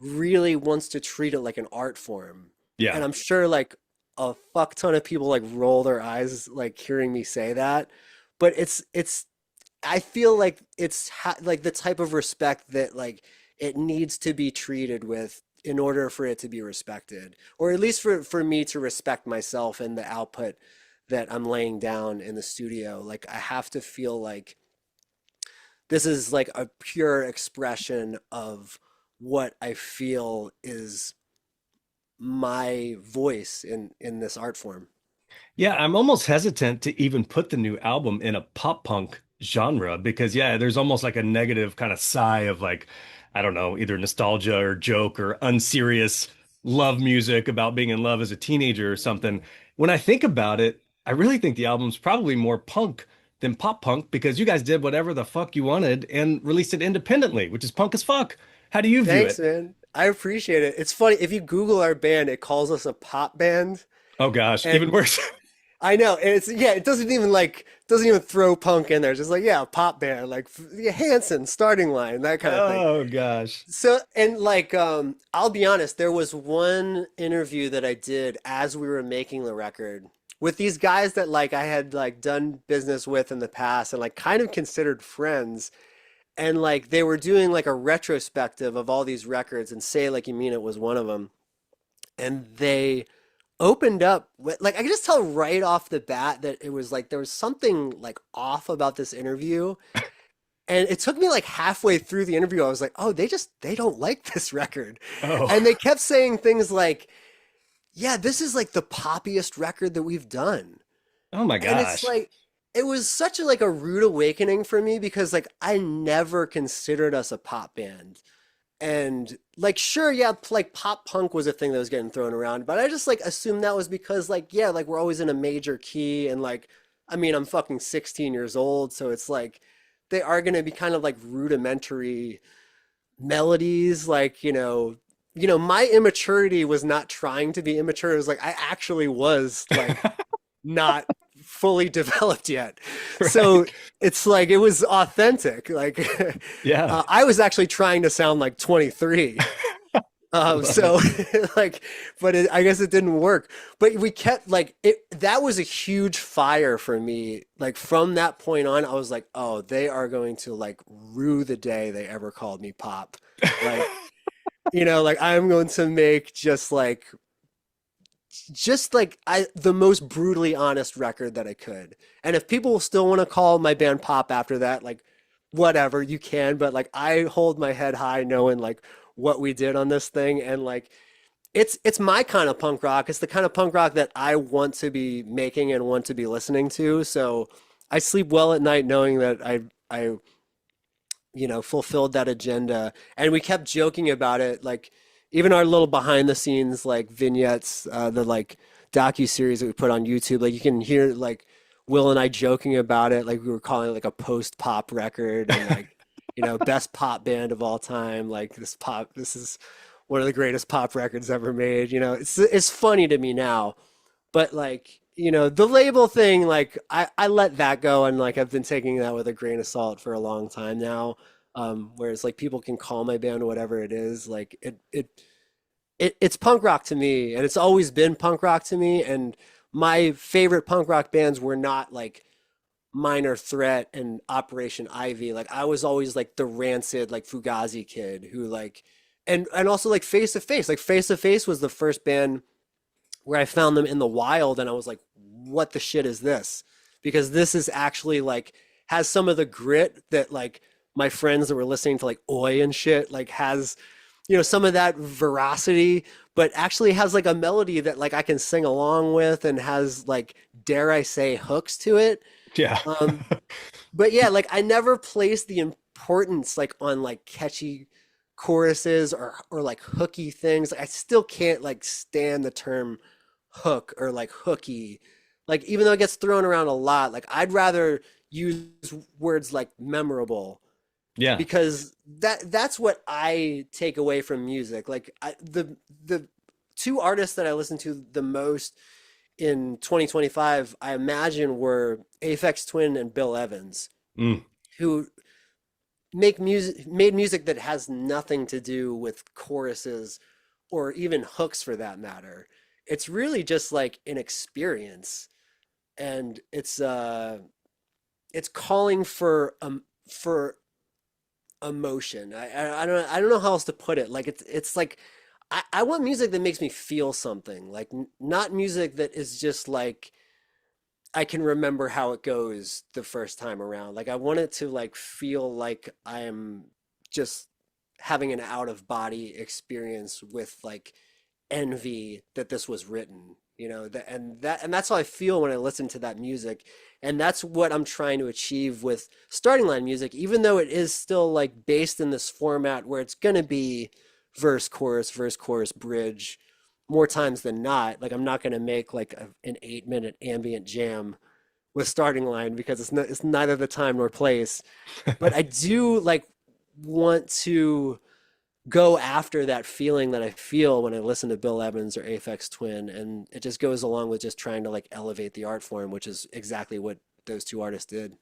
really wants to treat it like an art form. And Yeah. I'm sure like a fuck ton of people like roll their eyes like hearing me say that, but it's I feel like it's like the type of respect that like it needs to be treated with in order for it to be respected, or at least for me to respect myself and the output that I'm laying down in the studio. Like I have to feel like this is like a pure expression of what I feel is my voice in this art form. Yeah, I'm almost hesitant to even put the new album in a pop punk genre because, yeah, there's almost like a negative kind of sigh of like, I don't know, either nostalgia or joke or unserious love music about being in love as a teenager or something. When I think about it, I really think the album's probably more punk than pop punk because you guys did whatever the fuck you wanted and released it independently, which is punk as fuck. How do you view Thanks, it? man. I appreciate it. It's funny if you Google our band, it calls us a pop band, Oh gosh, even and worse. I know, and it's yeah, it doesn't even throw punk in there. It's just like yeah, pop band, like yeah, Hanson, starting line, that kind of thing. Oh gosh. So and like I'll be honest, there was one interview that I did as we were making the record with these guys that like I had like done business with in the past and like kind of considered friends, and like they were doing like a retrospective of all these records, and Say Like You Mean It was one of them, and they opened up with like I could just tell right off the bat that it was like there was something like off about this interview. And it took me like halfway through the interview, I was like, oh, they don't like this record. Oh. And they kept saying things like, yeah, this is like the poppiest record that we've done. Oh my And it's gosh. like it was such a like a rude awakening for me because like I never considered us a pop band. And like sure, yeah, like pop punk was a thing that was getting thrown around, but I just like assumed that was because like yeah, like we're always in a major key and like I mean, I'm fucking 16 years old, so it's like they are going to be kind of like rudimentary melodies like, my immaturity was not trying to be immature. It was like I actually was like not fully developed yet. So Right. it's like it was authentic. Like Yeah. I was actually trying to sound like 23. Love So it. like, but I guess it didn't work. But we kept like it. That was a huge fire for me. Like from that point on, I was like, oh, they are going to like rue the day they ever called me Pop. Like, like I'm going to make just like I the most brutally honest record that I could. And if people still want to call my band Pop after that, like whatever, you can, but like I hold my head high knowing like what we did on this thing and like it's my kind of punk rock. It's the kind of punk rock that I want to be making and want to be listening to. So I sleep well at night knowing that I fulfilled that agenda. And we kept joking about it, like even our little behind the scenes like vignettes, the like docu-series that we put on YouTube, like you can hear like Will and I joking about it, like we were calling it like a post-pop record and like, best pop band of all time. Like this is one of the greatest pop records ever made. It's funny to me now, but like, the label thing, like I let that go and like I've been taking that with a grain of salt for a long time now. Whereas like people can call my band whatever it is, like it's punk rock to me and it's always been punk rock to me. And my favorite punk rock bands were not like Minor Threat and Operation Ivy. Like I was always like the Rancid, like Fugazi kid who like and also like Face to Face. Like Face to Face was the first band where I found them in the wild and I was like, what the shit is this? Because this is actually like has some of the grit that like my friends that were listening to like Oi and shit like has, some of that veracity, but actually has like a melody that like I can sing along with and has like, dare I say, hooks to it. Yeah. Um, but yeah, like I never placed the importance like on like catchy choruses or like hooky things. I still can't like stand the term hook or like hooky. Like even though it gets thrown around a lot, like I'd rather use words like memorable Yeah. because that's what I take away from music. Like the two artists that I listen to the most in 2025, I imagine were Aphex Twin and Bill Evans, Mm. who made music that has nothing to do with choruses or even hooks for that matter. It's really just like an experience and it's calling for emotion. I don't know how else to put it. Like it's like I want music that makes me feel something. Like not music that is just like I can remember how it goes the first time around. Like I want it to like feel like I am just having an out of body experience with like envy that this was written, and that's how I feel when I listen to that music. And that's what I'm trying to achieve with starting line music, even though it is still like based in this format where it's going to be verse, chorus, bridge more times than not. Like I'm not going to make like an 8-minute ambient jam with starting line because it's neither the time nor place. But I do like want to go after that feeling that I feel when I listen to Bill Evans or Aphex Twin, and it just goes along with just trying to like elevate the art form, which is exactly what those two artists did.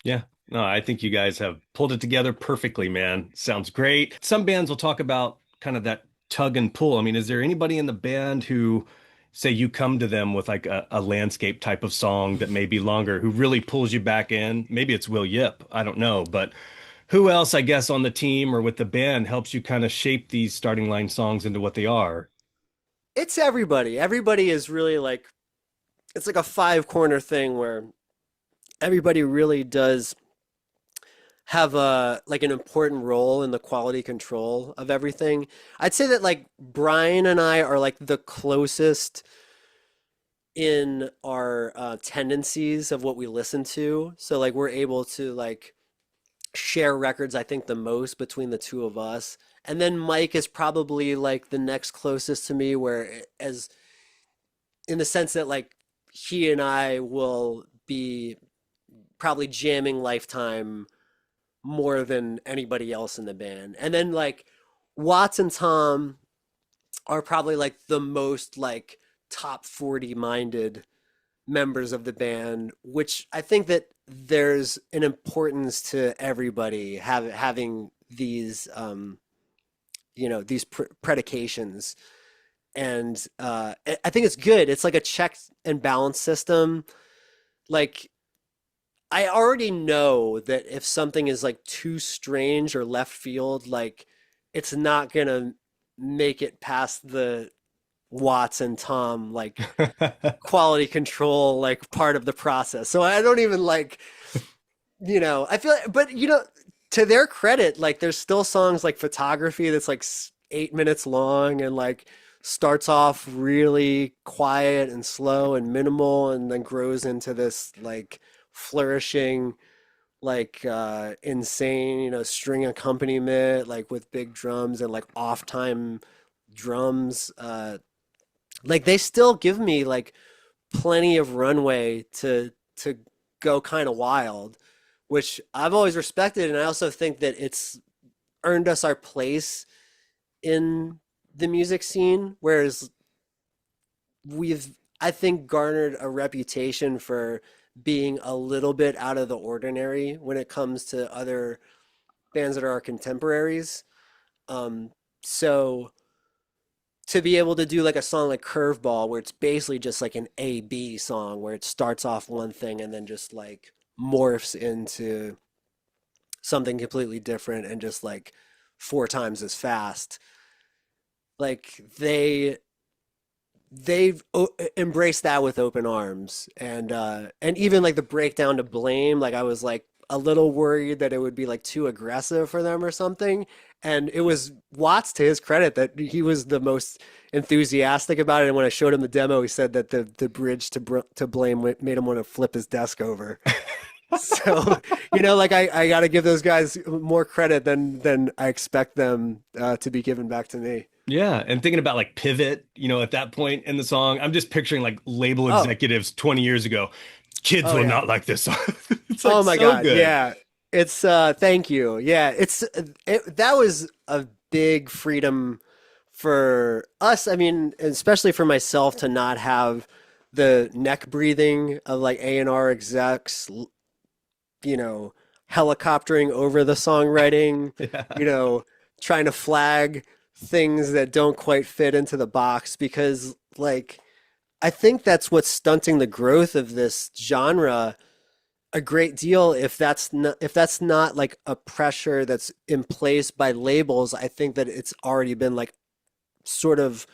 Yeah. No, I think you guys have pulled it together perfectly, man. Sounds great. Some bands will talk about kind of that tug and pull. I mean, is there anybody in the band who, say, you come to them with like a landscape type of song that may be longer, who really pulls you back in? Maybe it's Will Yip. I don't know. But who else, I guess, on the team or with the band helps you kind of shape these starting line songs into what they are? It's everybody. Everybody is really like it's like a five corner thing where everybody really does have a like an important role in the quality control of everything. I'd say that like Brian and I are like the closest in our tendencies of what we listen to. So like we're able to like share records I think the most between the two of us. And then Mike is probably like the next closest to me where as in the sense that like he and I will be probably jamming Lifetime more than anybody else in the band. And then like Watts and Tom are probably like the most like top 40 minded members of the band, which I think that there's an importance to everybody having these these predications. And I think it's good. It's like a check and balance system. Like I already know that if something is like too strange or left field, like it's not gonna make it past the Watts and Tom like quality control like part of the process. So I don't even like, I feel like, but to their credit, like there's still songs like Photography that's like 8 minutes long and like starts off really quiet and slow and minimal and then grows into this like flourishing like insane string accompaniment like with big drums and like off time drums like they still give me like plenty of runway to go kind of wild, which I've always respected, and I also think that it's earned us our place in the music scene, whereas we've, I think, garnered a reputation for being a little bit out of the ordinary when it comes to other bands that are our contemporaries. So to be able to do like a song like Curveball, where it's basically just like an A-B song, where it starts off one thing and then just like morphs into something completely different and just like four times as fast. Like they've embraced that with open arms, and even like the breakdown to Blame, like I was like a little worried that it would be like too aggressive for them or something, and it was Watts, to his credit, that he was the most enthusiastic about it. And when I showed him the demo, he said that the bridge to Blame made him want to flip his desk over. So, like I got to give those guys more credit than I expect them to be given back to me. Yeah, and thinking about like Pivot, at that point in the song, I'm just picturing like label Oh, executives 20 years ago. Kids oh will yeah. not like this song. It's like Oh my so God. good. Yeah. It's thank you. Yeah, that was a big freedom for us. I mean, especially for myself to not have the neck breathing of like A&R execs, you know, helicoptering over the songwriting, Yeah. you know, trying to flag things that don't quite fit into the box, because like I think that's what's stunting the growth of this genre a great deal. If that's not like a pressure that's in place by labels, I think that it's already been like sort of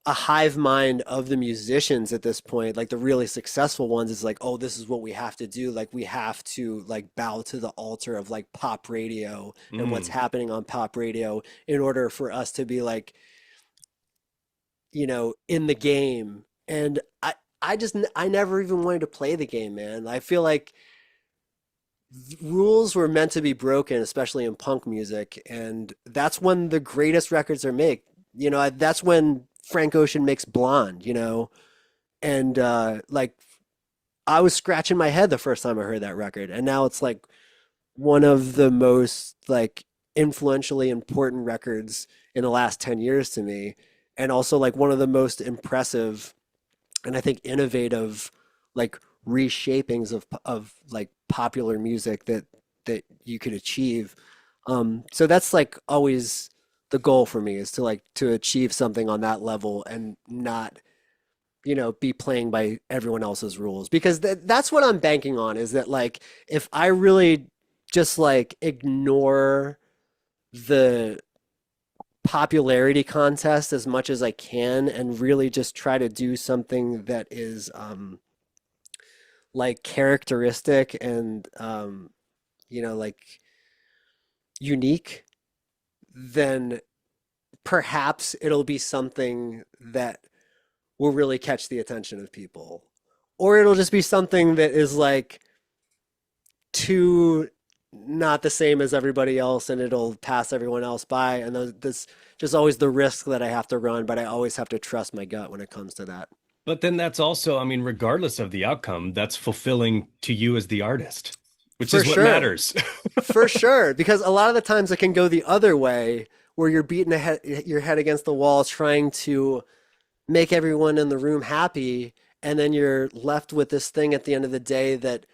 a hive mind of the musicians at this point. Like the really successful ones is like, oh, this is what we have to do. Like we have to like bow to the altar of like pop radio and what's Mm. happening on pop radio in order for us to be like, in the game. And I never even wanted to play the game, man. I feel like rules were meant to be broken, especially in punk music, and that's when the greatest records are made. That's when Frank Ocean makes Blonde, and like I was scratching my head the first time I heard that record, and now it's like one of the most like influentially important records in the last 10 years to me, and also like one of the most impressive and I think innovative like reshapings of like popular music that you could achieve. So that's like always the goal for me, is to like to achieve something on that level and not, be playing by everyone else's rules, because that's what I'm banking on, is that like if I really just like ignore the popularity contest as much as I can and really just try to do something that is like characteristic and like unique, then perhaps it'll be something that will really catch the attention of people. Or it'll just be something that is like too not the same as everybody else, and it'll pass everyone else by. And this just always the risk that I have to run, but I always have to trust my gut when it comes to that. But then that's also, I mean, regardless of the outcome, that's fulfilling to you as the artist, which For is what sure. matters. For sure. Because a lot of the times it can go the other way, where you're beating your head against the wall trying to make everyone in the room happy. And then you're left with this thing at the end of the day that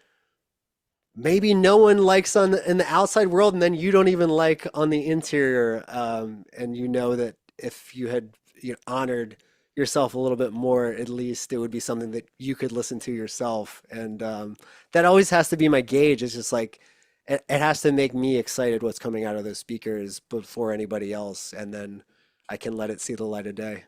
maybe no one likes in the outside world, and then you don't even like on the interior. And you know that if you had honored yourself a little bit more, at least it would be something that you could listen to yourself. And that always has to be my gauge. It's just like it has to make me excited what's coming out of those speakers before anybody else, and then I can let it see the light of day.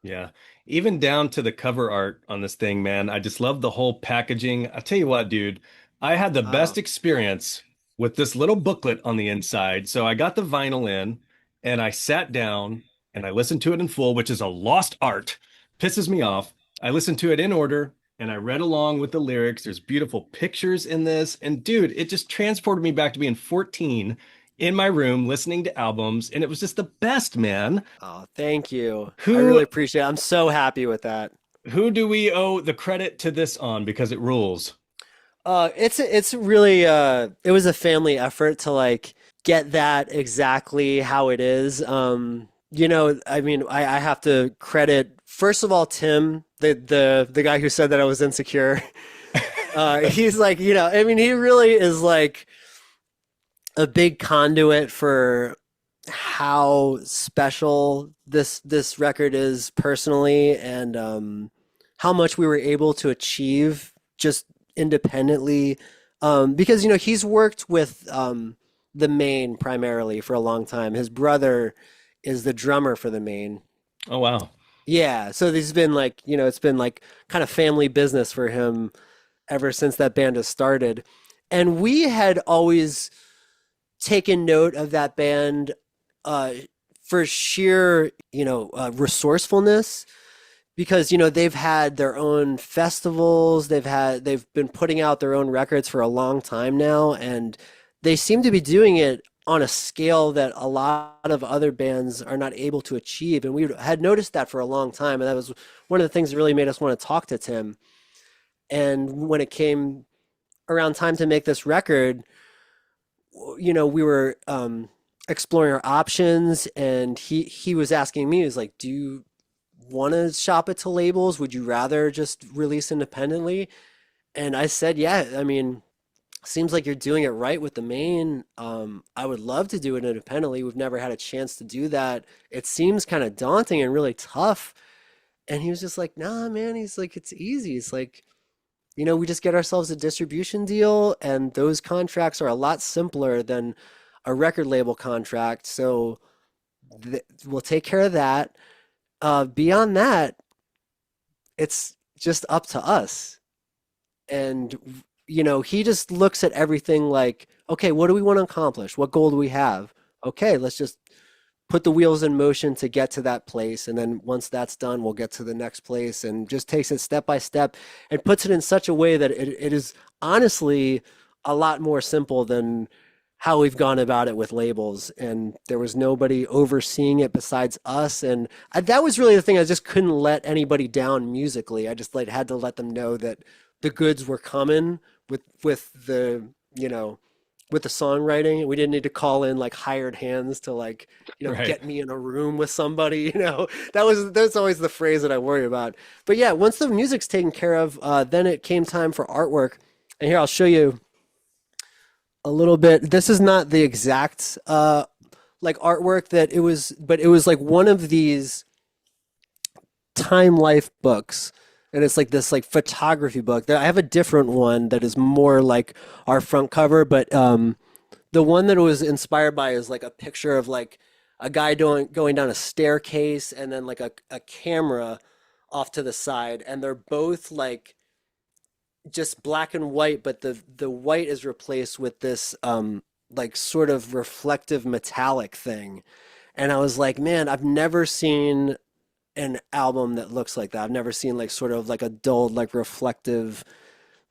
Yeah. Even down to the cover art on this thing, man. I just love the whole packaging. I tell you what, dude, I had the best Oh, experience with this little booklet on the inside. So I got the vinyl in and I sat down and I listened to it in full, which is a lost art. Pisses me off. I listened to it in order and I read along with the lyrics. There's beautiful pictures in this. And dude, it just transported me back to being 14 in my room listening to albums. And it was just the best, man. oh, thank you. I Who really appreciate it. I'm so happy with that. Who do we owe the credit to this on because it rules? It's really it was a family effort to like get that exactly how it is. I mean, I have to credit first of all Tim, the guy who said that I was insecure. He's like, I mean, he really is like a big conduit for how special this record is personally, and how much we were able to achieve just independently. Because he's worked with the Maine primarily for a long time. His brother is the drummer for the Maine. Oh wow. Yeah, so this has been like, it's been like kind of family business for him ever since that band has started. And we had always taken note of that band uh, for sheer, resourcefulness, because they've had their own festivals, they've been putting out their own records for a long time now, and they seem to be doing it on a scale that a lot of other bands are not able to achieve. And we had noticed that for a long time, and that was one of the things that really made us want to talk to Tim. And when it came around time to make this record, we were exploring our options, and he was asking me, he was like, "Do you want to shop it to labels? Would you rather just release independently?" And I said, "Yeah, I mean, seems like you're doing it right with the main. I would love to do it independently. We've never had a chance to do that. It seems kind of daunting and really tough." And he was just like, "Nah, man." He's like, "It's easy. It's like, we just get ourselves a distribution deal, and those contracts are a lot simpler than a record label contract. So we'll take care of that. Beyond that, it's just up to us." And, he just looks at everything like, okay, what do we want to accomplish? What goal do we have? Okay, let's just put the wheels in motion to get to that place. And then once that's done, we'll get to the next place, and just takes it step by step and puts it in such a way that it is honestly a lot more simple than how we've gone about it with labels. And there was nobody overseeing it besides us. And that was really the thing. I just couldn't let anybody down musically. I just like had to let them know that the goods were coming with the, with the songwriting. We didn't need to call in like hired hands to like, Right. get me in a room with somebody. That's always the phrase that I worry about. But yeah, once the music's taken care of, then it came time for artwork. And here I'll show you a little bit. This is not the exact like artwork that it was, but it was like one of these Time Life books. And it's like this like photography book. I have a different one that is more like our front cover, but the one that it was inspired by is like a picture of like a guy going down a staircase, and then like a camera off to the side, and they're both like just black and white, but the white is replaced with this like sort of reflective metallic thing. And I was like, man, I've never seen an album that looks like that. I've never seen like sort of like a dull, like reflective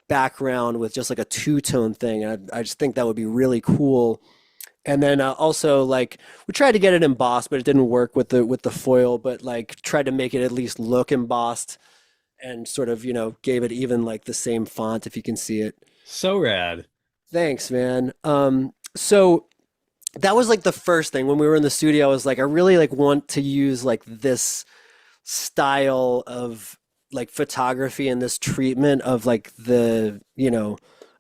background with just like a two-tone thing. And I just think that would be really cool. And then also like we tried to get it embossed, but it didn't work with the foil. But like tried to make it at least look embossed, and sort of gave it even like the same font if you can see it. So rad. Thanks, man. So that was like the first thing when we were in the studio. I was like, I really like want to use like this style of like photography and this treatment of like the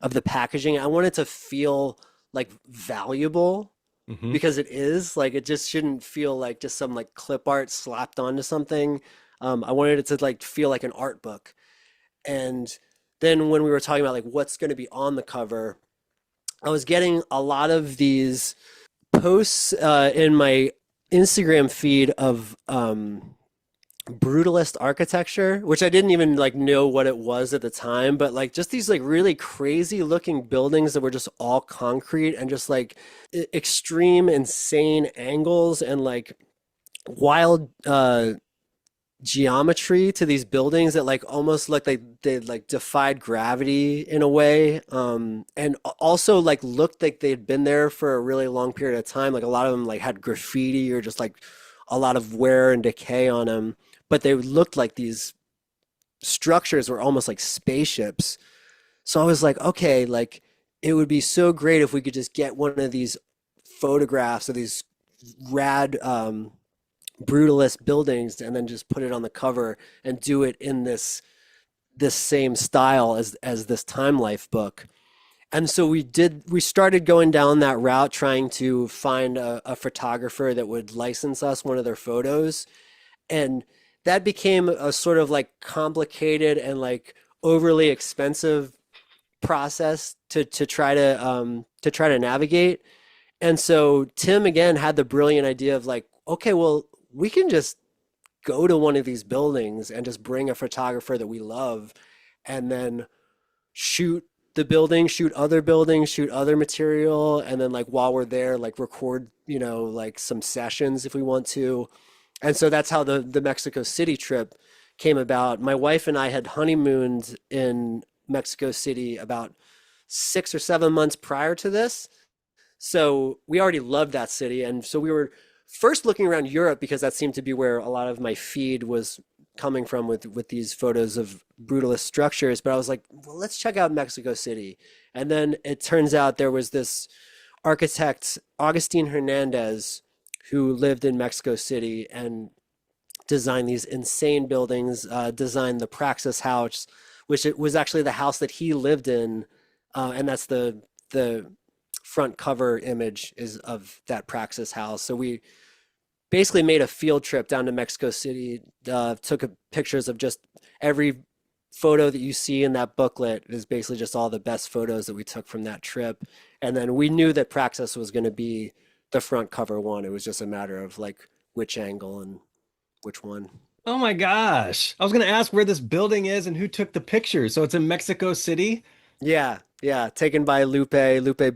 of the packaging. I want it to feel like valuable Hmm. because it is like it just shouldn't feel like just some like clip art slapped onto something. I wanted it to like feel like an art book. And then when we were talking about like what's going to be on the cover, I was getting a lot of these posts in my Instagram feed of brutalist architecture, which I didn't even like know what it was at the time, but like just these like really crazy looking buildings that were just all concrete and just like extreme insane angles and like wild geometry to these buildings that like almost looked like they like defied gravity in a way, and also like looked like they'd been there for a really long period of time. Like a lot of them like had graffiti or just like a lot of wear and decay on them, but they looked like these structures were almost like spaceships. So I was like, okay, like it would be so great if we could just get one of these photographs of these rad brutalist buildings and then just put it on the cover and do it in this same style as this Time Life book. And so we started going down that route trying to find a photographer that would license us one of their photos. And that became a sort of like complicated and like overly expensive process to try to navigate. And so Tim again had the brilliant idea of like, okay, well, we can just go to one of these buildings and just bring a photographer that we love and then shoot the building, shoot other buildings, shoot other material, and then like while we're there, like record, you know, like some sessions if we want to. And so that's how the Mexico City trip came about. My wife and I had honeymooned in Mexico City about 6 or 7 months prior to this. So we already loved that city. And so we were first looking around Europe because that seemed to be where a lot of my feed was coming from with these photos of brutalist structures. But I was like, well, let's check out Mexico City. And then it turns out there was this architect, Augustin Hernandez, who lived in Mexico City and designed these insane buildings, designed the Praxis House, which it was actually the house that he lived in. And that's the front cover image is of that Praxis house. So we basically made a field trip down to Mexico City, took pictures of just every photo that you see in that booklet is basically just all the best photos that we took from that trip. And then we knew that Praxis was going to be the front cover one. It was just a matter of like which angle and which one. Oh my gosh. I was going to ask where this building is and who took the picture. So it's in Mexico City. Yeah, yeah, taken by Lupe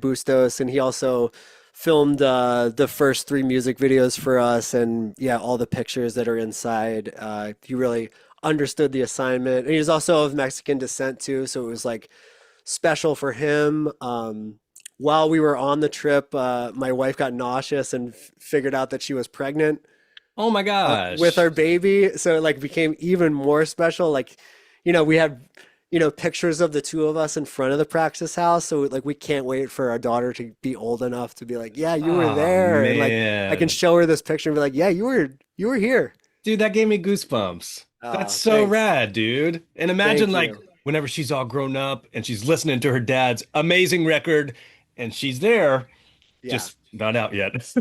Bustos, and he also filmed the first three music videos for us, and yeah, all the pictures that are inside. He really understood the assignment, and he's also of Mexican descent too, so it was like special for him. While we were on the trip, my wife got nauseous and figured out that she was pregnant Oh my with gosh. our baby, so it like became even more special. Like, we had, pictures of the two of us in front of the Praxis house, so like we can't wait for our daughter to be old enough to be like, yeah, you were Oh there, and like I can man. show her this picture and be like, yeah, you were here. Dude, that gave me goosebumps. That's Oh, so thanks. rad, dude. And imagine Thank like you. whenever she's all grown up and she's listening to her dad's amazing record and she's there, Yeah, just not out yet. That's,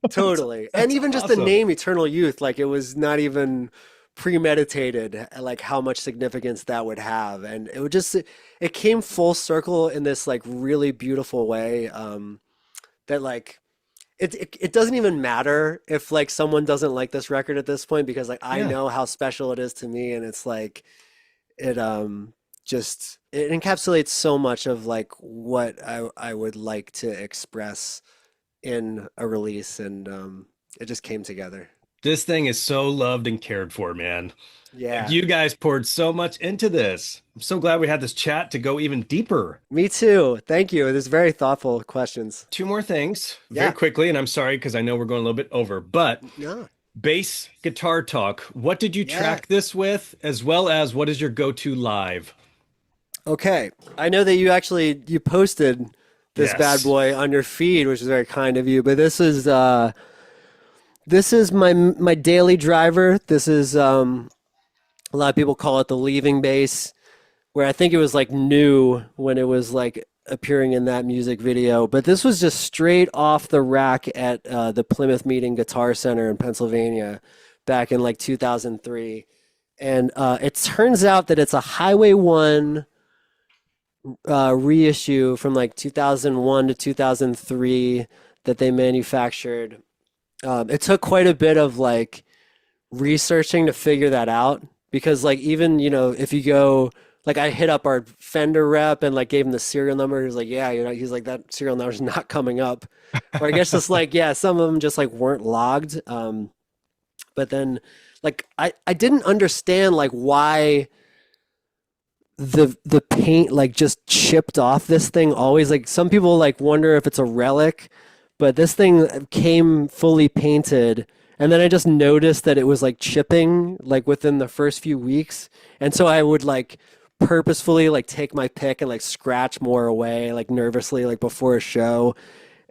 totally. And that's even just the awesome. name Eternal Youth, like it was not even premeditated, like how much significance that would have. And it would just, it came full circle in this like really beautiful way. That like it doesn't even matter if like someone doesn't like this record at this point because like I Yeah. know how special it is to me, and it's like it just it encapsulates so much of like what I would like to express in a release, and it just came together. This thing is so loved and cared for, man. Like Yeah, you guys poured so much into this. I'm so glad we had this chat to go even deeper. me too. Thank you. It is very thoughtful questions. Two more things very Yeah. quickly, and I'm sorry because I know we're going a little bit over, but No. bass guitar talk. What did you Yeah. track this with, as well as what is your go-to live? Okay. I know that you posted this bad Yes. boy on your feed, which is very kind of you, but this is my daily driver. This is a lot of people call it the leaving bass. where I think it was like new when it was like appearing in that music video. But this was just straight off the rack at the Plymouth Meeting Guitar Center in Pennsylvania back in like 2003. And it turns out that it's a Highway 1 reissue from like 2001 to 2003 that they manufactured. It took quite a bit of like researching to figure that out because like even if you go like I hit up our Fender rep and like gave him the serial number. He was like, yeah, he's like that serial number's not coming up. Or I guess just like yeah, some of them just like weren't logged. But then like I didn't understand like why the paint like just chipped off this thing always. Like some people like wonder if it's a relic, but this thing came fully painted. And then I just noticed that it was like chipping like within the first few weeks. And so I would like purposefully like take my pick and like scratch more away like nervously like before a show.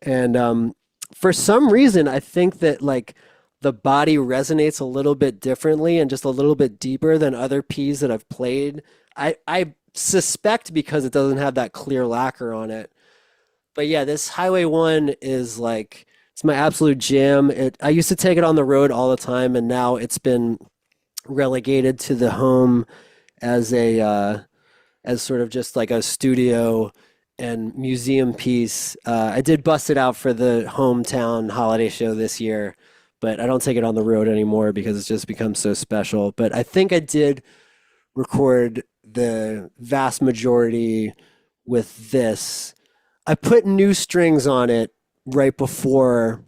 And for some reason I think that like the body resonates a little bit differently and just a little bit deeper than other Ps that I've played. I suspect because it doesn't have that clear lacquer on it. But yeah, this Highway 1 is like it's my absolute jam. I used to take it on the road all the time, and now it's been relegated to the home as a as sort of just like a studio and museum piece. I did bust it out for the hometown holiday show this year, but I don't take it on the road anymore because it's just become so special. But I think I did record the vast majority with this. I put new strings on it right before,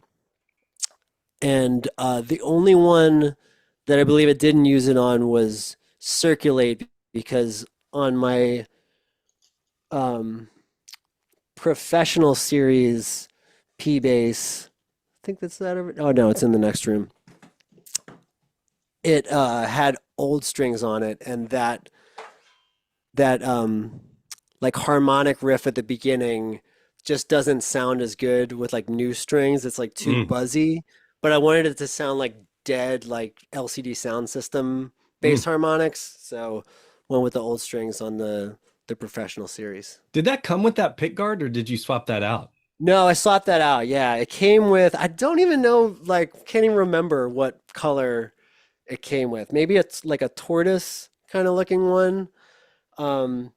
and the only one that I believe it didn't use it on was Circulate because on my um, professional series P bass, I think that's that. Oh no, it's in the next room. It had old strings on it, and that like harmonic riff at the beginning just doesn't sound as good with like new strings. It's like too Mm, buzzy, but I wanted it to sound like dead, like LCD sound system bass mm. harmonics. So went with the old strings on the professional series. Did that come with that pick guard or did you swap that out? No, I swapped that out. Yeah, it came with, I don't even know, like, can't even remember what color it came with. Maybe it's like a tortoise kind of looking one. Um,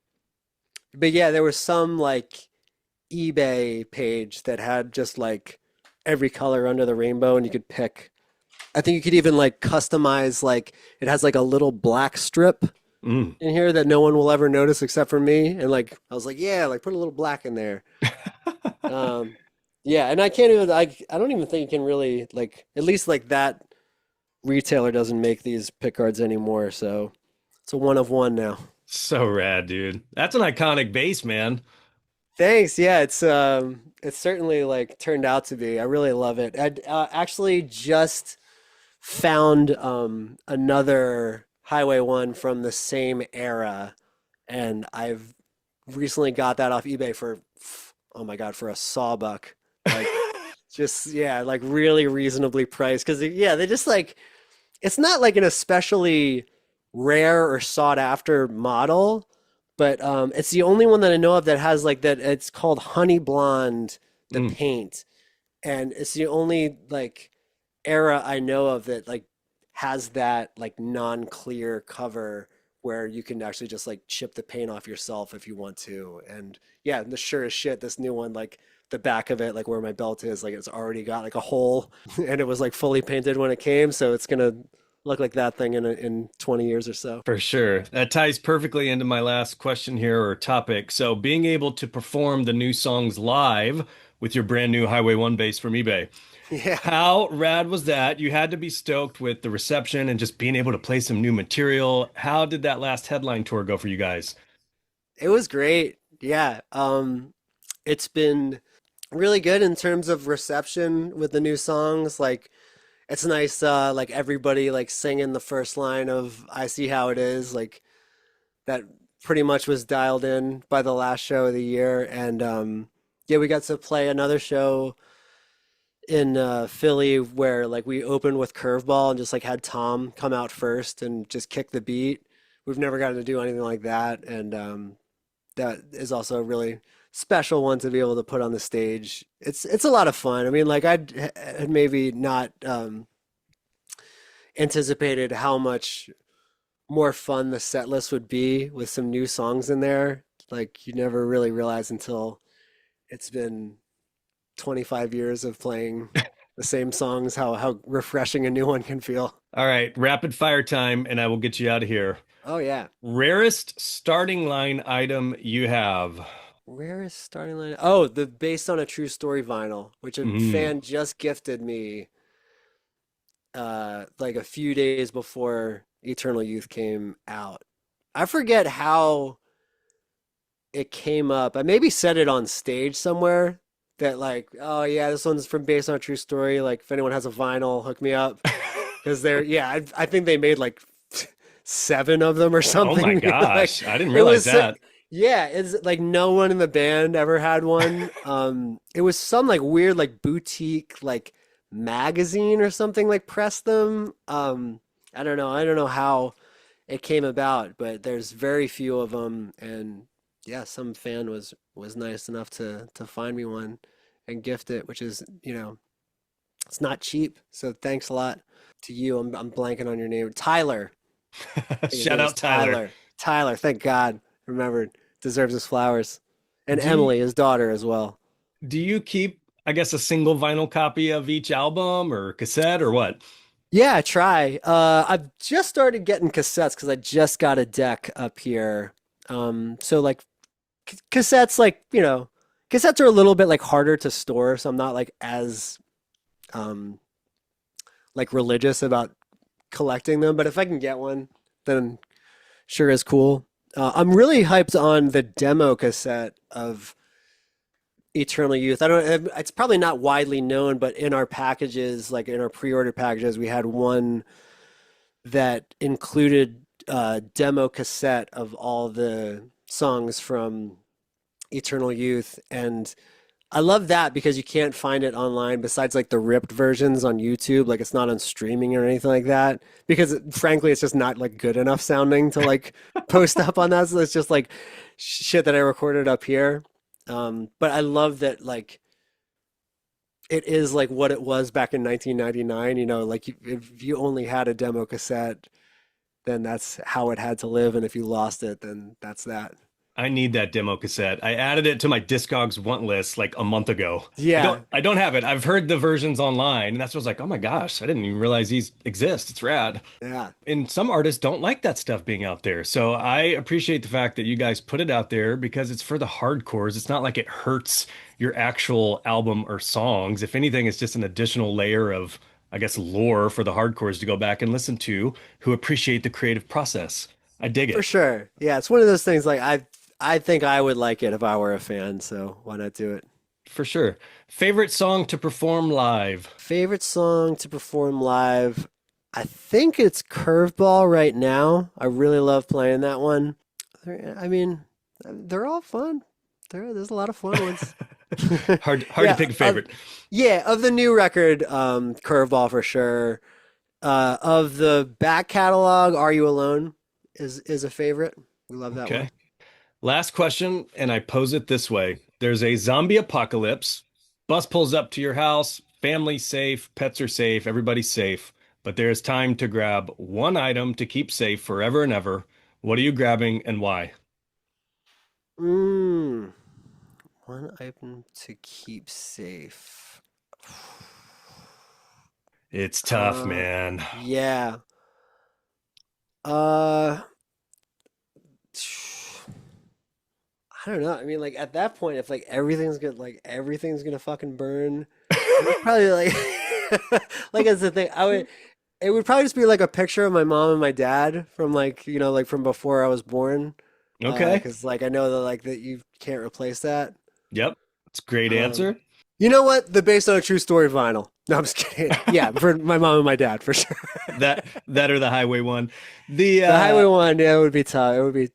but yeah, there was some like eBay page that had just like every color under the rainbow, and you could pick. I think you could even like customize, like, it has like a little black strip Mm. in here that no one will ever notice except for me. And like, I was like, yeah, like put a little black in there. Um, yeah, and I can't even, I don't even think you can really, like, at least like that retailer doesn't make these pick guards anymore. So it's a one of one now. So rad, dude. That's an iconic bass, man. Thanks. Yeah, it's certainly like turned out to be. I really love it. I actually just found another Highway 1 from the same era, and I've recently got that off eBay for oh my God, for a sawbuck. Like just yeah, like really reasonably priced because yeah, they just like it's not like an especially rare or sought after model, but it's the only one that I know of that has like that. It's called Honey Blonde, the Mm. paint, and it's the only like era I know of that like has that like non-clear cover where you can actually just like chip the paint off yourself if you want to. And yeah, the sure as shit, this new one, like the back of it, like where my belt is, like it's already got like a hole and it was like fully painted when it came. So it's gonna look like that thing in 20 years or so. For sure. That ties perfectly into my last question here or topic. So, being able to perform the new songs live with your brand new Highway 1 bass from eBay. Yeah. How rad was that? You had to be stoked with the reception and just being able to play some new material. How did that last headline tour go for you guys? It was great. Yeah. It's been really good in terms of reception with the new songs. Like it's nice like everybody like singing the first line of I See How It Is. Like that pretty much was dialed in by the last show of the year. And yeah, we got to play another show in Philly where like we opened with Curveball and just like had Tom come out first and just kick the beat, we've never gotten to do anything like that, and that is also a really special one to be able to put on the stage. It's a lot of fun. I mean, like had maybe not anticipated how much more fun the set list would be with some new songs in there. Like you never really realize until it's been 25 years of playing the same songs how refreshing a new one can feel. All right, rapid fire time, and I will get you out of here. Oh yeah. Rarest starting line item you have. Rarest starting line. Oh, the based on a true story vinyl, which a Mm. fan just gifted me like a few days before Eternal Youth came out. I forget how it came up. I maybe said it on stage somewhere that like, oh yeah, this one's from based on a true story. Like if anyone has a vinyl, hook me up. Because they're yeah, I think they made like seven of them or Oh my something. Like gosh, I didn't it realize was that. yeah, it's like no one in the band ever had one. It was some like weird like boutique like magazine or something like pressed them. I don't know. I don't know how it came about, but there's very few of them, and yeah, some fan was nice enough to find me one and gift it, which is, it's not cheap. So thanks a lot to you. I'm blanking on your name. Tyler. I think his Shout name is out Tyler. Tyler. Tyler, thank God. Remembered. Deserves his flowers. And Do you, Emily, his daughter, as well. do you keep, I guess, a single vinyl copy of each album or cassette or what? Yeah, try. I've just started getting cassettes because I just got a deck up here. So like cassettes, like, cassettes are a little bit like harder to store, so I'm not like as um like religious about collecting them. But if I can get one, then sure is cool. I'm really hyped on the demo cassette of Eternal Youth. I don't. It's probably not widely known, but in our packages, like in our pre-order packages, we had one that included a demo cassette of all the songs from Eternal Youth, and I love that because you can't find it online besides like the ripped versions on YouTube. Like it's not on streaming or anything like that because frankly, it's just not like good enough sounding to like post up on that. So it's just like shit that I recorded up here. But I love that like it is like what it was back in 1999. Like if you only had a demo cassette, then that's how it had to live, and if you lost it, then that's that. I need that demo cassette. I added it to my Discogs want list like a month ago. I don't Yeah, I don't have it. I've heard the versions online, and that's what I was like, oh my gosh, I didn't even realize these exist. It's rad. yeah, And some artists don't like that stuff being out there. So I appreciate the fact that you guys put it out there because it's for the hardcores. It's not like it hurts your actual album or songs. If anything, it's just an additional layer of, I guess, lore for the hardcores to go back and listen to who appreciate the creative process. I dig for it sure. Yeah, it's one of those things like I think I would like it if I were a fan, so why not do it? for sure. Favorite song to perform live? Favorite song to perform live? I think it's Curveball right now. I really love playing that one. I mean, they're all fun. There's a lot of fun ones. Hard to Yeah, pick a favorite. yeah, of the new record, Curveball for sure. Of the back catalog, Are You Alone is a favorite. We love that one. Okay. Last question, and I pose it this way. There's a zombie apocalypse. Bus pulls up to your house. Family's safe. Pets are safe. Everybody's safe. But there's time to grab one item to keep safe forever and ever. What are you grabbing and why? Mm, one item to keep safe. It's tough, Uh, man. yeah. Uh, I don't know. I mean, like at that point, if like everything's gonna fucking burn, I would probably like, like that's the thing. It would probably just be like a picture of my mom and my dad from like, like from before I was born. Okay. 'Cause like I know that like that you can't replace that. Yep. It's a great Um, answer. you know what? The based on a true story vinyl. No, I'm just kidding. Yeah, for my mom and my dad for sure. That or the highway one. The The highway one, yeah, it would be tough. It would be,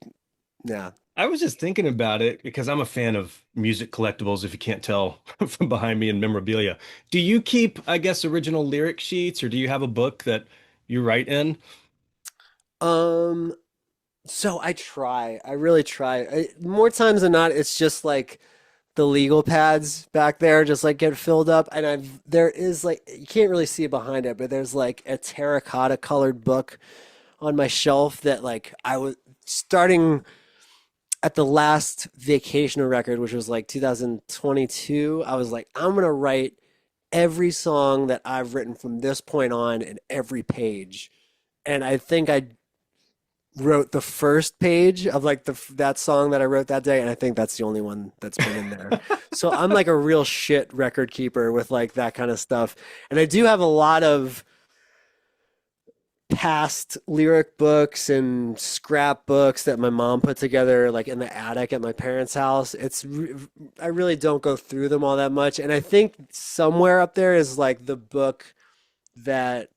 yeah. I was just thinking about it because I'm a fan of music collectibles, if you can't tell from behind me in memorabilia. Do you keep, I guess, original lyric sheets or do you have a book that you write in? Um, So I really try. More times than not, it's just like the legal pads back there just like get filled up, and there is like you can't really see it behind it, but there's like a terracotta colored book on my shelf that like I was starting at the last vacational record, which was like 2022. I was like, I'm gonna write every song that I've written from this point on in every page. And I think I wrote the first page of like that song that I wrote that day, and I think that's the only one that's been in there. So I'm like a real shit record keeper with like that kind of stuff. And I do have a lot of past lyric books and scrap books that my mom put together like in the attic at my parents' house. I really don't go through them all that much, and I think somewhere up there is like the book that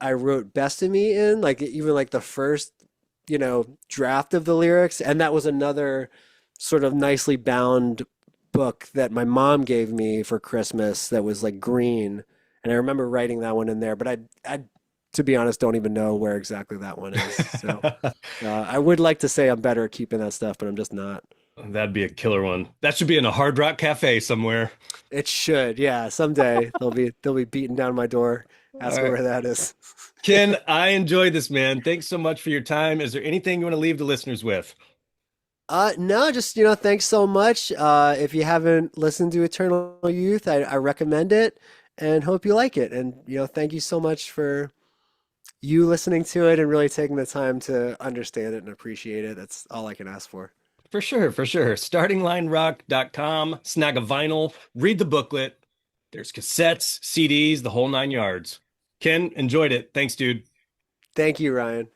I wrote Best of Me in, like even like the first, draft of the lyrics, and that was another sort of nicely bound book that my mom gave me for Christmas that was like green, and I remember writing that one in there, but I to be honest, don't even know where exactly that one is. So I would like to say I'm better at keeping that stuff, but I'm just not. That'd be a killer one. That should be in a Hard Rock Cafe somewhere. It should, yeah. Someday they'll be beating down my door, All asking right. where that is. Ken, I enjoyed this, man. Thanks so much for your time. Is there anything you want to leave the listeners with? No, just thanks so much. If you haven't listened to Eternal Youth, I recommend it and hope you like it. And thank you so much for you listening to it and really taking the time to understand it and appreciate it. That's all I can ask for. For sure, for sure. Startinglinerock.com, snag a vinyl, read the booklet. There's cassettes, CDs, the whole nine yards. Ken, enjoyed it. Thanks, dude. Thank you, Ryan.